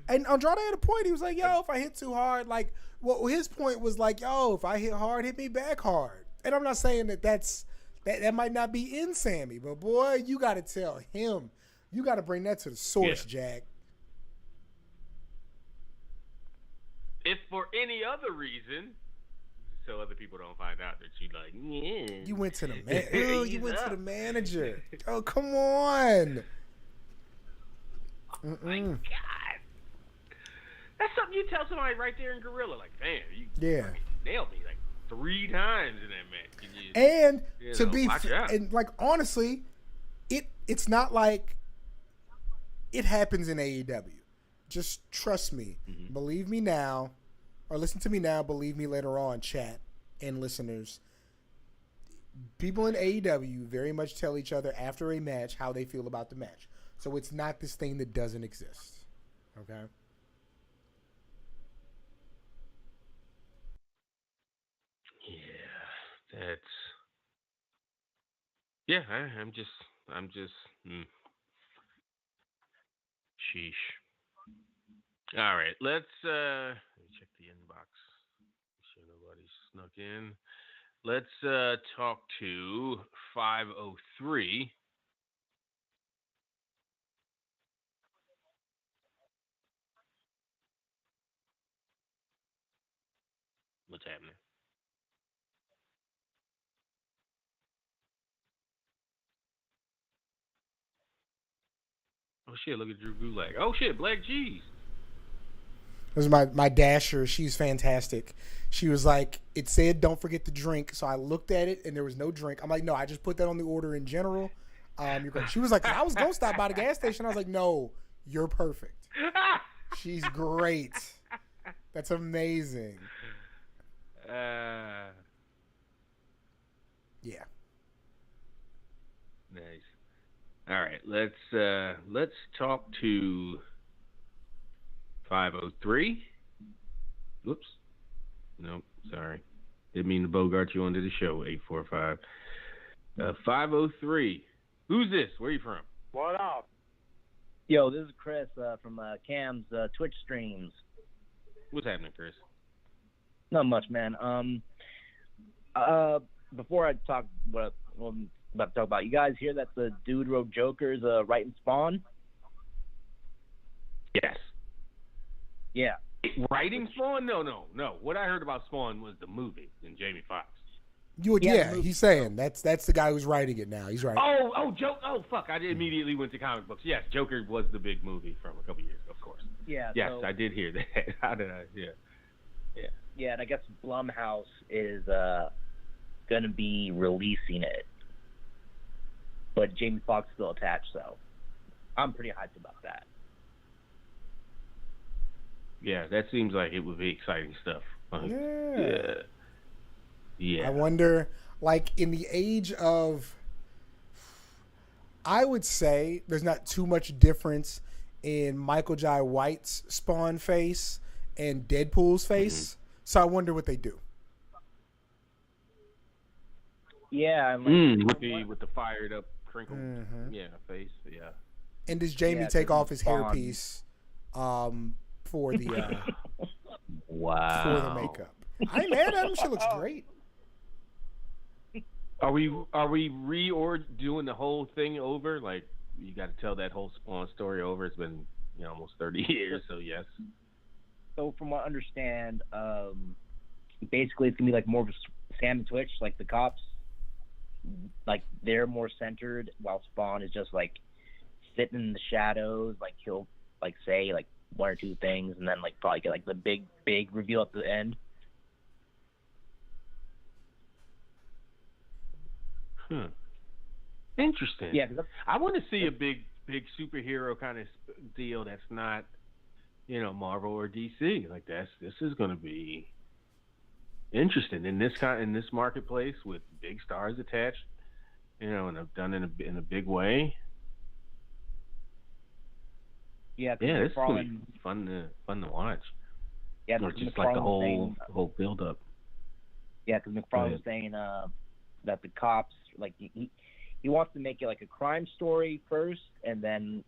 And Andrade had a point. He was like, yo, if I hit too hard, like, well, his point was like, yo, if I hit hard, hit me back hard. And I'm not saying that might not be in Sammy, but boy, you got to tell him. You got to bring that to the source, Jack. If for any other reason, so other people don't find out that you like, yeah. You went to the you went to the manager. Oh, come on. Oh my God. That's something you tell somebody right there in Gorilla, like, damn, you nailed me like 3 times in that match. And to be and like honestly, it's not like it happens in AEW. Just trust me. Mm-hmm. Believe me now, or listen to me now, believe me later on, chat and listeners. People in AEW very much tell each other after a match how they feel about the match. So it's not this thing that doesn't exist. Okay? Yeah, I'm just sheesh. All right, let's let me check the inbox. Make sure nobody's snuck in. Let's talk to 503. What's happening? Oh shit! Look at Drew Gulak. Oh shit! Black Cheese. This is my dasher. She's fantastic. She was like, it said don't forget to drink. So I looked at it and there was no drink. I'm like, no, I just put that on the order in general. She was like, I was gonna stop by the gas station. I was like, no, you're perfect. She's great. That's amazing. Yeah. Nice. All right, let's talk to 503. Whoops. Nope, sorry. Didn't mean to bogart you onto the show. 845. 503. Who's this? Where are you from? What up? Yo, this is Chris from Cam's Twitch streams. What's happening, Chris? Not much, man. Before I talk what I'm about to talk about, you guys hear that the dude wrote Joker's writing Spawn? Yes. Yeah. Writing Spawn? No. What I heard about Spawn was the movie and Jamie Foxx. He's saying that's the guy who's writing it now. He's writing. Oh, fuck! I immediately went to comic books. Yes, Joker was the big movie from a couple years ago, of course. Yeah. Yes, I did hear that. How did I? Yeah. Yeah, and I guess Blumhouse is going to be releasing it, but Jamie Foxx is still attached, so I'm pretty hyped about that. Yeah, that seems like it would be exciting stuff. Yeah. I wonder, like, in the age of, I would say there's not too much difference in Michael Jai White's Spawn face and Deadpool's face. Mm-hmm. So I wonder what they do. Yeah, with the fired up crinkled face. Yeah. And does Jamie take off his hairpiece for the wow for the makeup? I ain't mad at him. She looks great. Are we doing the whole thing over? Like, you got to tell that whole Spawn story over. It's been almost 30 years, so yes. So from what I understand, basically it's gonna be like more of a Sam and Twitch, like the cops, like they're more centered, while Spawn is just like sitting in the shadows. Like he'll like say like one or two things, and then like probably get like the big reveal at the end. Interesting. Yeah, I want to see a big superhero kind of deal that's not, Marvel or DC. Like this is going to be interesting in this marketplace with big stars attached, and done in a big way. Yeah, this is going to be fun to watch. Yeah, or just like the whole build up. Yeah, because McFarlane was saying that the cops, like he wants to make it like a crime story first, and then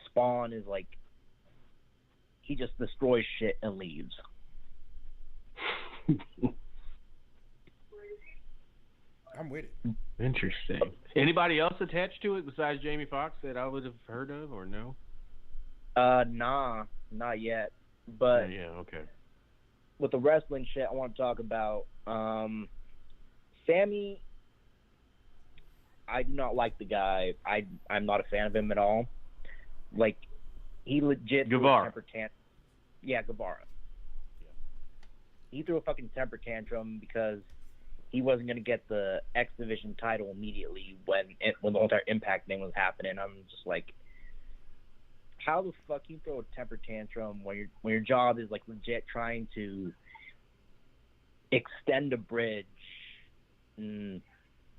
Spawn is like he just destroys shit and leaves. I'm with it. Interesting. Anybody else attached to it besides Jamie Foxx that I would have heard of or no? Nah, not yet. But yeah, okay. With the wrestling shit, I want to talk about Sammy. I do not like the guy. I'm not a fan of him at all. Like, he legit Guevara. Guevara. Yeah. He threw a fucking temper tantrum because he wasn't going to get the X Division title immediately when the whole entire Impact thing was happening. I'm just like, how the fuck you throw a temper tantrum when your job is like legit trying to extend a bridge, and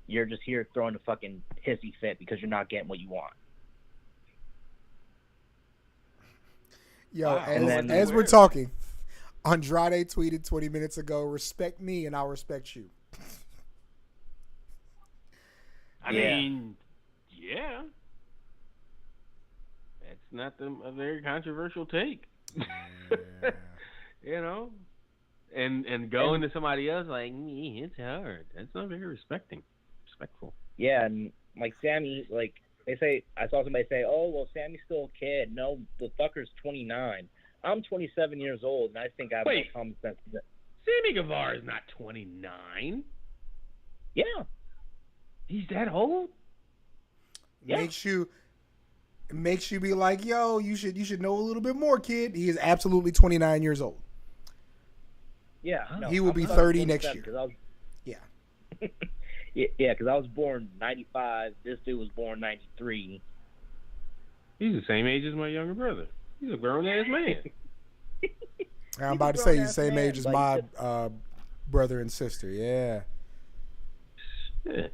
you're just here throwing a fucking hissy fit because you're not getting what you want. Yo, wow. as we're talking, Andrade tweeted 20 minutes ago, "Respect me and I'll respect you." I mean, yeah. That's not a very controversial take. Yeah. You know? And going to somebody else like, me, it's hard. That's not very respectful. Yeah, and like Sammy, like they say, I saw somebody say, "Oh, well, Sammy's still a kid." No, the fucker's 29. I'm 27 years old, and I think I have more common sense than that. Sammy Guevara is not 29. Yeah. He's that old? Makes you be like, yo, you should know a little bit more, kid. He is absolutely 29 years old. Yeah. No, he will be 30 next year. Yeah. Yeah, because I was born 95. This dude was born 93. He's the same age as my younger brother. He's a grown-ass man. I'm about to say he's the same age as my brother and sister. Yeah. Shit.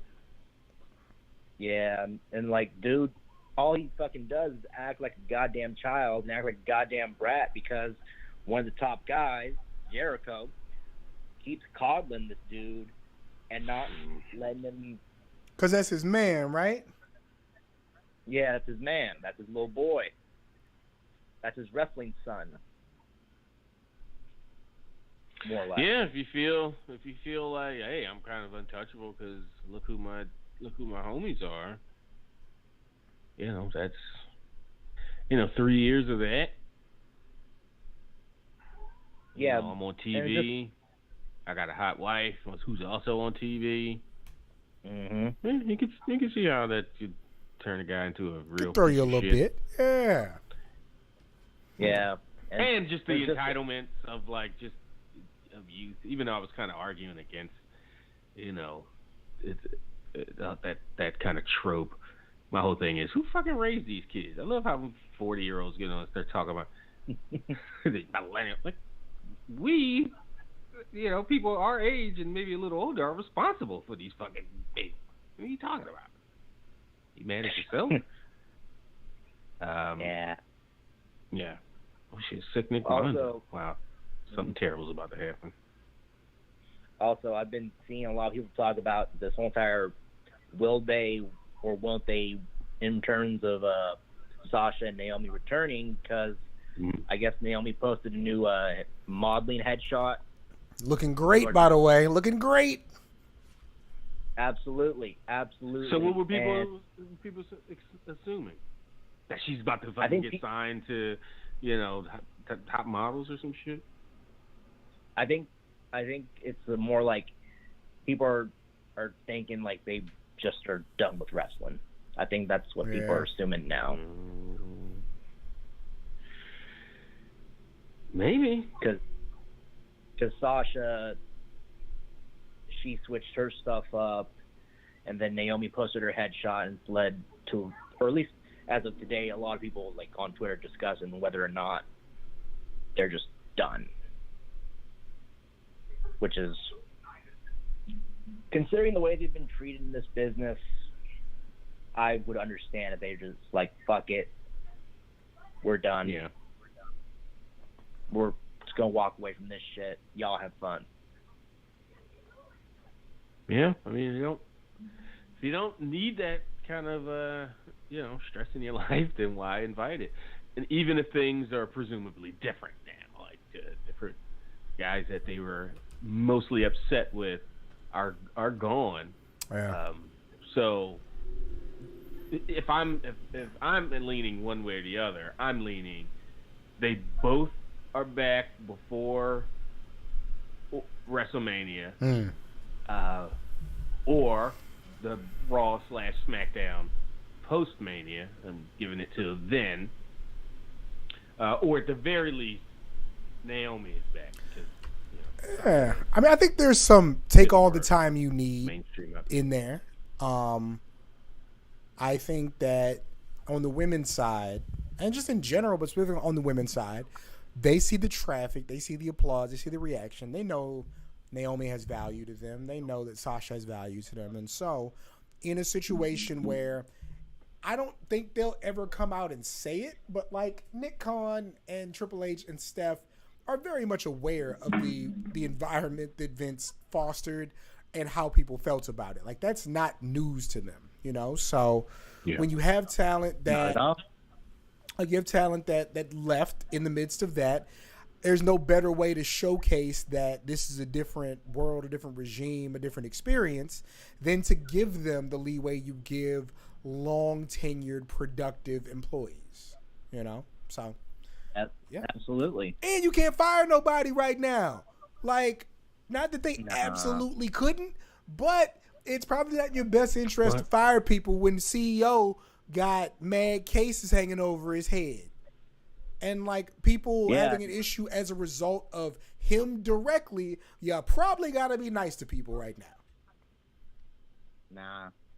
Yeah, and like, dude, all he fucking does is act like a goddamn child and act like a goddamn brat because one of the top guys, Jericho, keeps coddling this dude and not letting him. Because that's his man, right? Yeah, that's his man. That's his little boy. That's his wrestling son. More or less. Yeah, if you feel like, hey, I'm kind of untouchable because look who my homies are. You know, that's 3 years of that. Yeah, I'm on TV. I got a hot wife who's also on TV. Mm-hmm. Yeah, you can see how that could turn a guy into a real. Throw you a little shit. bit, yeah. Yeah, and just the entitlements of youth. Even though I was kind of arguing against, that kind of trope. My whole thing is, who fucking raised these kids? I love how 40-year-olds get on and start talking about the millennials. Like, we, people our age and maybe a little older are responsible for these fucking babies. What are you talking about? You mad at yourself? Yeah. Yeah. Oh shit, sick Nick Also, wow. Something terrible is about to happen. Also, I've been seeing a lot of people talk about this whole entire will they or won't they in terms of Sasha and Naomi returning, because I guess Naomi posted a new modeling headshot. Looking great, by the way. Looking great. Absolutely. So what were people assuming? That she's about to fucking get signed to, top models or some shit? I think it's more like people are thinking like they just are done with wrestling. I think that's what people are assuming now. Maybe. Because Sasha, she switched her stuff up, and then Naomi posted her headshot, and led to, or at least as of today, a lot of people like on Twitter discussing whether or not they're just done. Which is, considering the way they've been treated in this business, I would understand if they just like, fuck it, we're done. Yeah. We're just gonna walk away from this shit. Y'all have fun. Yeah, I mean, if you don't need that kind of stress in your life, then why invite it? and even if things are presumably different now, like different guys that they were mostly upset with are gone. Yeah. So if I'm leaning one way or the other, I'm leaning they both are back before WrestleMania, or the Raw / SmackDown post-Mania. I'm giving it to then, or at the very least, Naomi is back. Because, yeah, I mean, I think there's some take all the time you need in there. I think that on the women's side, and just in general, but specifically on the women's side, they see the traffic, they see the applause, they see the reaction. They know Naomi has value to them. They know that Sasha has value to them. And so, in a situation where I don't think they'll ever come out and say it, but like Nick Khan and Triple H and Steph are very much aware of the environment that Vince fostered and how people felt about it. Like, that's not news to them, you know? So when you have talent that left in the midst of that, there's no better way to showcase that this is a different world, a different regime, a different experience than to give them the leeway you give long tenured, productive employees, you know? So, yeah, absolutely. And you can't fire nobody right now. Like, not that they absolutely couldn't, but it's probably not in your best interest to fire people when the CEO got mad cases hanging over his head. And like people having an issue as a result of him directly, you probably got to be nice to people right now.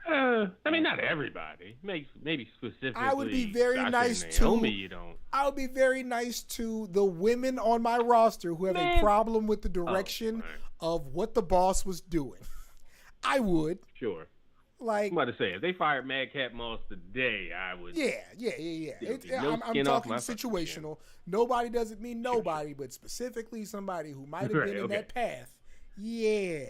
I mean, not everybody. Maybe specifically. I would be very nice to Naomi, you don't. I would be very nice to the women on my roster who have a problem with the direction of what the boss was doing. I would. Sure. Like, I'm about to say, if they fired Madcap Moss today, I would. Yeah. I'm talking situational. Nobody doesn't mean nobody, but specifically somebody who might have been in that path. Yeah.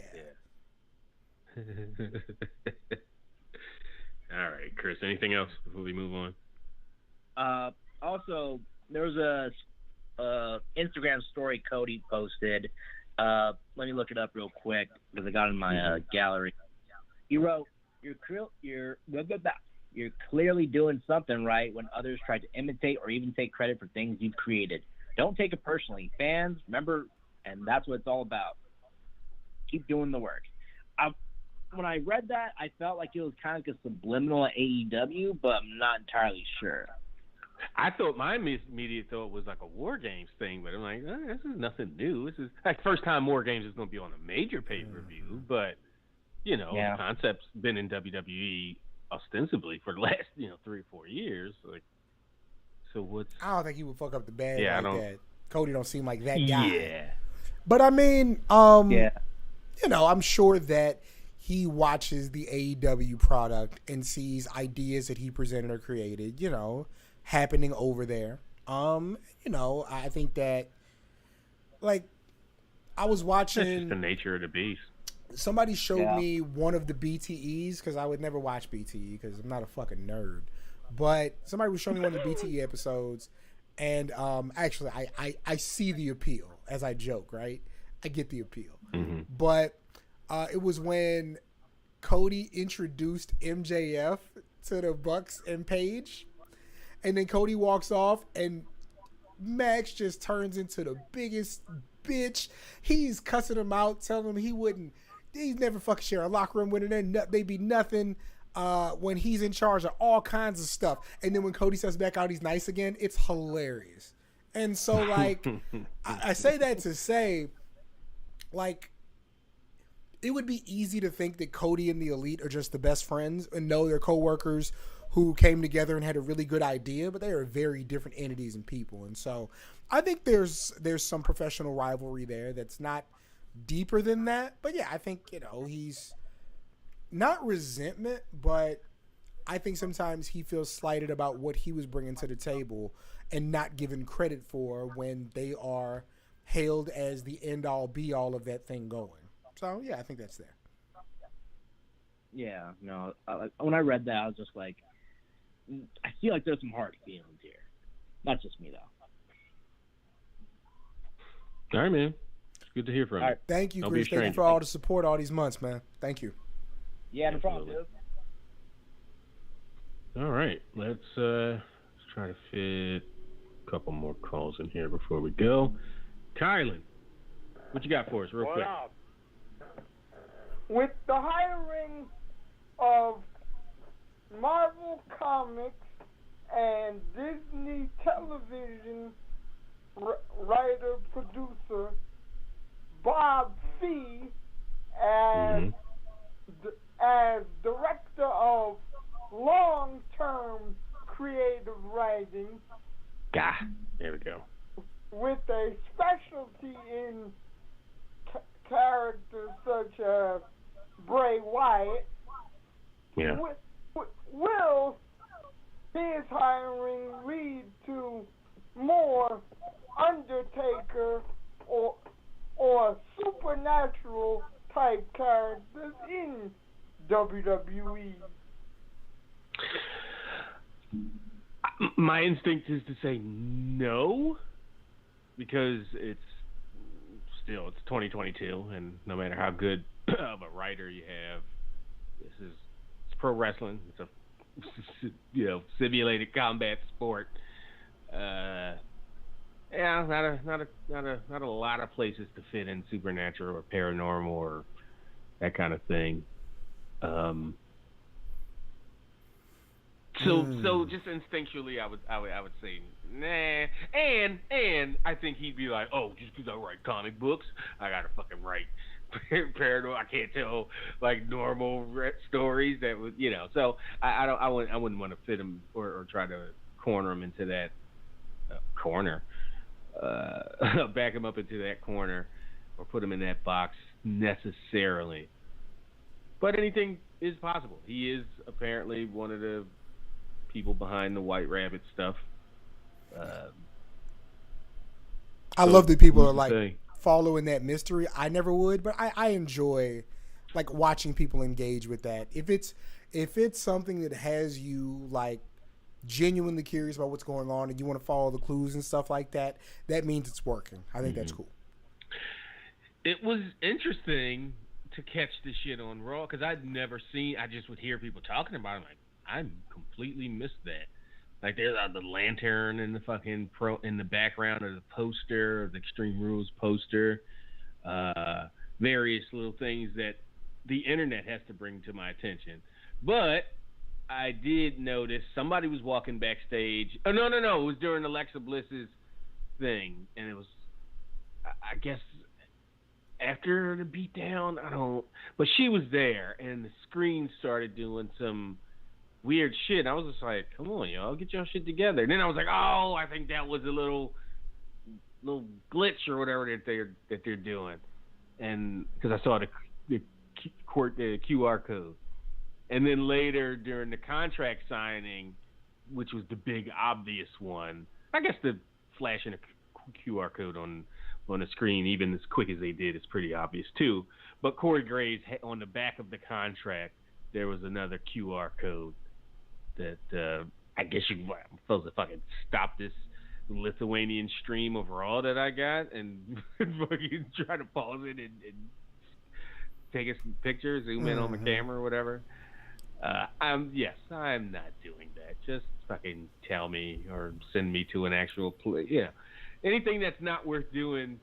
All right, Chris. Anything else before we move on? Also, there was a Instagram story Cody posted. Let me look it up real quick because I got it in my gallery. He wrote, "You're clearly doing something right when others try to imitate or even take credit for things you've created. Don't take it personally. Fans, remember, and that's what it's all about. Keep doing the work." When I read that, I felt like it was kind of like a subliminal at AEW, but I'm not entirely sure. I thought my immediate thought was like a War Games thing, but I'm like, this is nothing new. This is like first time War Games is going to be on a major pay-per-view, but the concept's been in WWE ostensibly for the last 3 or 4 years. Like, so what's? I don't think he would fuck up the bag like that. Cody don't seem like that guy. Yeah, but I mean, I'm sure that he watches the AEW product and sees ideas that he presented or created, happening over there. I think that, like, I was watching. That's just the nature of the beast. Somebody showed me one of the BTEs because I would never watch BTE because I'm not a fucking nerd. But somebody was showing me one of the BTE episodes, and actually, I see the appeal as I joke, right? I get the appeal, but it was when Cody introduced MJF to the Bucks and Paige. And then Cody walks off, and Max just turns into the biggest bitch. He's cussing him out, telling him he's never fucking share a locker room with him. They be nothing when he's in charge of all kinds of stuff. And then when Cody steps back out, he's nice again. It's hilarious. And so, like, I say that to say, like, it would be easy to think that Cody and the Elite are just the best friends and know their coworkers who came together and had a really good idea, but they are very different entities and people. And so I think there's some professional rivalry there that's not deeper than that. But yeah, I think, he's not resentment, but I think sometimes he feels slighted about what he was bringing to the table and not given credit for when they are hailed as the end all be all of that thing going. So yeah, I think that's there. Yeah, no, when I read that, I was just like, I feel like there's some hard feelings here. That's just me, though. All right, man. It's good to hear from you. Right. Thank you, Don't Chris. Thank you for all the support all these months, man. Thank you. Yeah, no problem, dude. All right. Let's try to fit a couple more calls in here before we go. Kylan, what you got for us real quick? Up? With the hiring of Marvel Comics and Disney Television writer-producer Bob Fee as director of long-term creative writing. There we go. With a specialty in characters such as Bray Wyatt. Yeah. Will his hiring lead to more Undertaker or supernatural type characters in WWE? My instinct is to say no, because it's 2022, and no matter how good of a writer you have, it's pro wrestling. It's a simulated combat sport. Not a lot of places to fit in supernatural or paranormal or that kind of thing. So just instinctually, I would say nah. And I think he'd be like, oh, just because I write comic books, I gotta fucking write paranormal. I can't tell like normal stories that would, So I wouldn't want to fit him or try to corner him into that back him up into that corner or put him in that box necessarily. But anything is possible. He is apparently one of the people behind the White Rabbit stuff. I love that people are like following that mystery. I never would, but I enjoy like watching people engage with that. If it's something that has you like genuinely curious about what's going on and you want to follow the clues and stuff like that, that means it's working. I think that's cool. It was interesting to catch this shit on Raw because I'd never seen. I just would hear people talking about it. Like, I completely missed that. Like, there's the lantern in the fucking in the background of the poster, of the Extreme Rules poster, various little things that the internet has to bring to my attention. But I did notice somebody was walking backstage. Oh, no. It was during Alexa Bliss's thing. And it was, I guess, after the beatdown. But she was there. And the screen started doing some weird shit. I was just like, come on, y'all, get your shit together. And then I was like, oh, I think that was a little glitch or whatever that they're doing. And because I saw the QR code. And then later during the contract signing, which was the big obvious one, I guess the flashing a QR code on the screen, even as quick as they did, is pretty obvious too. But Corey Graves, on the back of the contract, there was another QR code that I guess you're supposed to fucking stop this Lithuanian stream of Raw that I got and fucking try to pause it and take us some pictures, zoom in on the camera or whatever. I'm not doing that. Just fucking tell me or send me to an actual place. Yeah, anything that's not worth doing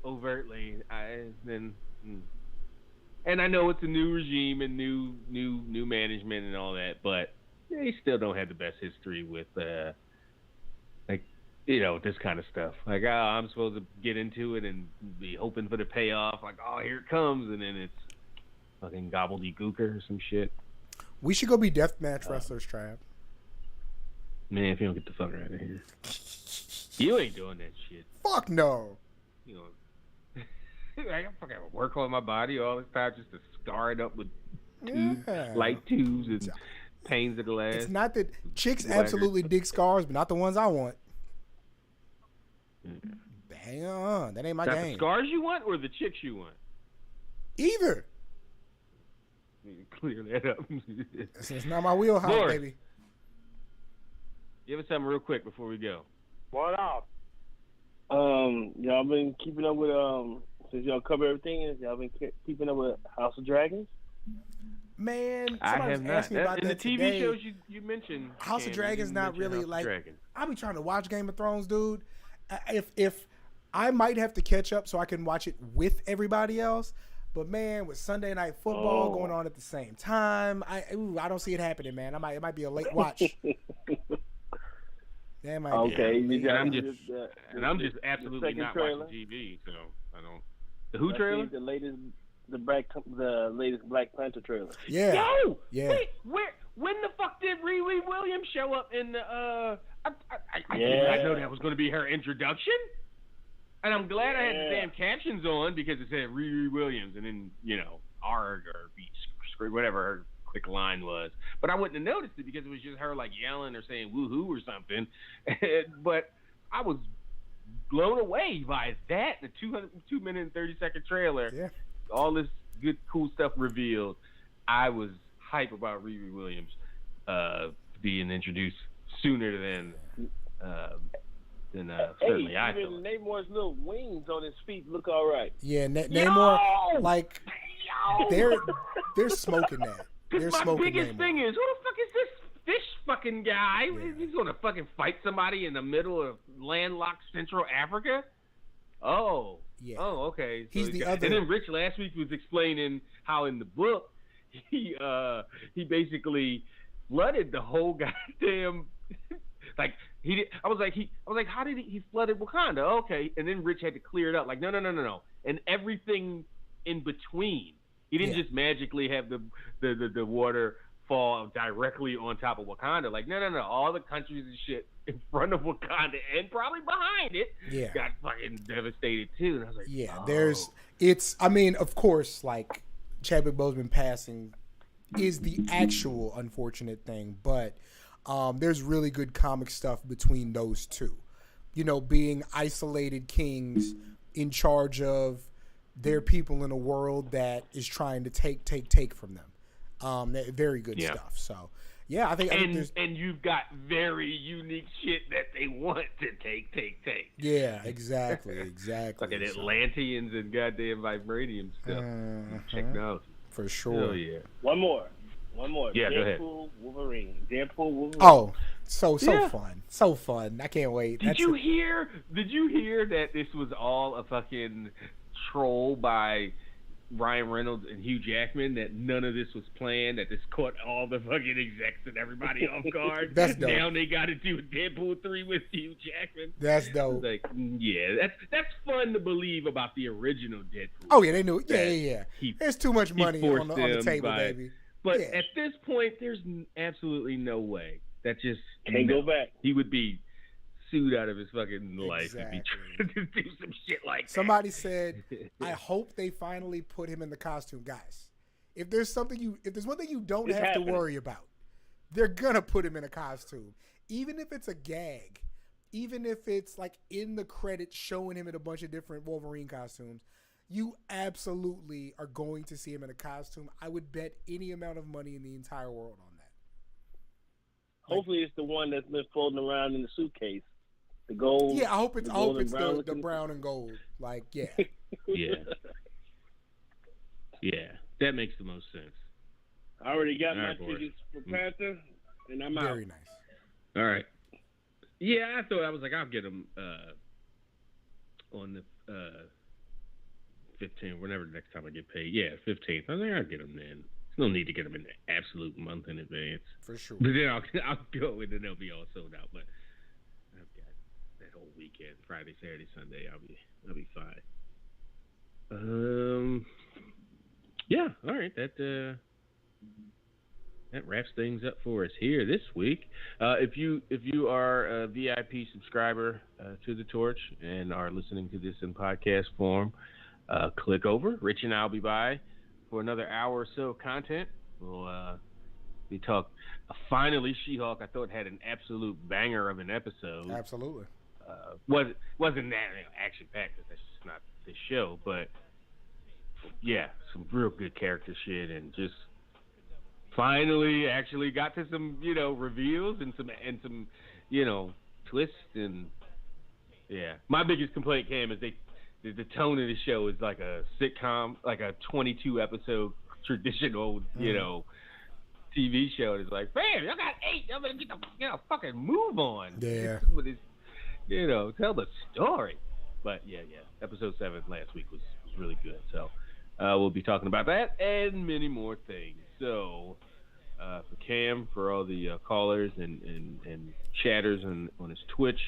overtly, and I know it's a new regime and new management and all that, but they still don't have the best history with this kind of stuff. Like, I'm supposed to get into it and be hoping for the payoff. Like, oh, here it comes, and then it's fucking gobbledygook or some shit. We should go be deathmatch wrestlers, Trav. Man, if you don't get the fuck out of here. You ain't doing that shit. Fuck no. I fucking work on my body all this time just to scar it up with light tubes and pains of the last. It's not that chicks absolutely dig scars, but not the ones I want. Hang on, that ain't my game. The scars you want or the chicks you want? Either. Clear that up. It's not my wheelhouse, baby. Give us something real quick before we go. What up? Y'all been keeping up with since y'all cover everything. Y'all been keeping up with House of Dragons? Man, I somebody have was not. asking me about In that the TV today. shows you mentioned, House of Cam, you Dragons didn't not mention really House of like. Dragon. I be trying to watch Game of Thrones, dude. If I might have to catch up so I can watch it with everybody else. But man, with Sunday night football going on at the same time, I don't see it happening, man. It might be a late watch. That might okay, be. And I'm just absolutely not trailer. watching TV, so I don't. The Who trailer? The latest Black Panther trailer. Yeah. Yo, yeah. Wait, when the fuck did Riri Williams show up in the? I did not know that was going to be her introduction. And I'm glad I had the damn captions on because it said Riri Williams, and then ARG or whatever her quick line was. But I wouldn't have noticed it because it was just her like yelling or saying woohoo or something. But I was blown away by that. The 2 minute and 30-second trailer. Yeah. All this good, cool stuff revealed. I was hype about Riri Williams being introduced sooner than certainly I thought. Even Namor's little wings on his feet look all right. Yeah, Namor, like they're smoking that. They're my smoking biggest Namor. thing is, who the fuck is this fish fucking guy? Yeah. He's gonna fucking fight somebody in the middle of landlocked Central Africa? Oh. Yeah. Oh, okay. So He's the other. And then Rich last week was explaining how in the book he basically flooded the whole goddamn like he did. I was like, how did he flooded Wakanda? Okay, and then Rich had to clear it up. Like, no, and everything in between. He didn't just magically have the water fall directly on top of Wakanda. Like, no, all the countries and shit in front of Wakanda and probably behind it got fucking devastated too. And I was like, I mean, of course, like Chadwick Boseman passing is the actual unfortunate thing, but there's really good comic stuff between those two. Being isolated kings in charge of their people in a world that is trying to take from them. Very good stuff. So, yeah, I think and you've got very unique shit that they want to take. Yeah, exactly. Fucking Atlanteans and goddamn vibranium stuff. Technology. For sure. Oh, yeah. One more. Yeah, go ahead. Deadpool Wolverine. Oh, so fun. So fun. I can't wait. Did you hear that this was all a fucking troll by Ryan Reynolds and Hugh Jackman, that none of this was planned, that this caught all the fucking execs and everybody off guard? That's dope. Now they got to do Deadpool 3 with Hugh Jackman. That's dope. Like, yeah, that's fun to believe about the original Deadpool. Oh, yeah, they knew. Yeah. There's too much money on the table, baby. But at this point, there's absolutely no way. That just can't go back. He would be sued out of his fucking life if he tried to do some shit like that. Somebody said, "I hope they finally put him in the costume, guys. If there's one thing you don't have to worry about, they're gonna put him in a costume, even if it's a gag, even if it's like in the credits showing him in a bunch of different Wolverine costumes." You absolutely are going to see him in a costume. I would bet any amount of money in the entire world on that. Hopefully, it's the one that's been floating around in the suitcase. The gold. Yeah, I hope it's the brown and gold. Like, yeah. Yeah. Yeah, that makes the most sense. I already got my tickets for Panther, and I'm out. Very nice. All right. Yeah, I was like, I'll get them on the 15th, whenever the next time I get paid. Yeah, 15th. I think I'll get them then. There's no need to get them in the absolute month in advance. For sure. But then I'll go and then they'll be all sold out. But I've got that whole weekend, Friday, Saturday, Sunday. I'll be fine. Yeah. All right. That wraps things up for us here this week. If you are a VIP subscriber to the Torch and are listening to this in podcast form, click over. Rich and I'll be by for another hour or so of content. We talked. Finally, She-Hulk. I thought had an absolute banger of an episode. Absolutely. Wasn't that action packed? That's just not this show. But yeah, some real good character shit, and just finally actually got to some reveals and some twists, and Yeah. My biggest complaint, Cam, is the tone of the show is like a sitcom, like a 22 episode traditional, TV show. It's like, bam, y'all got 8. Y'all better get the fucking move on. Yeah. Tell the story. But yeah. Episode 7 last week was really good. So we'll be talking about that and many more things. So for Cam, for all the callers and chatters on his Twitch,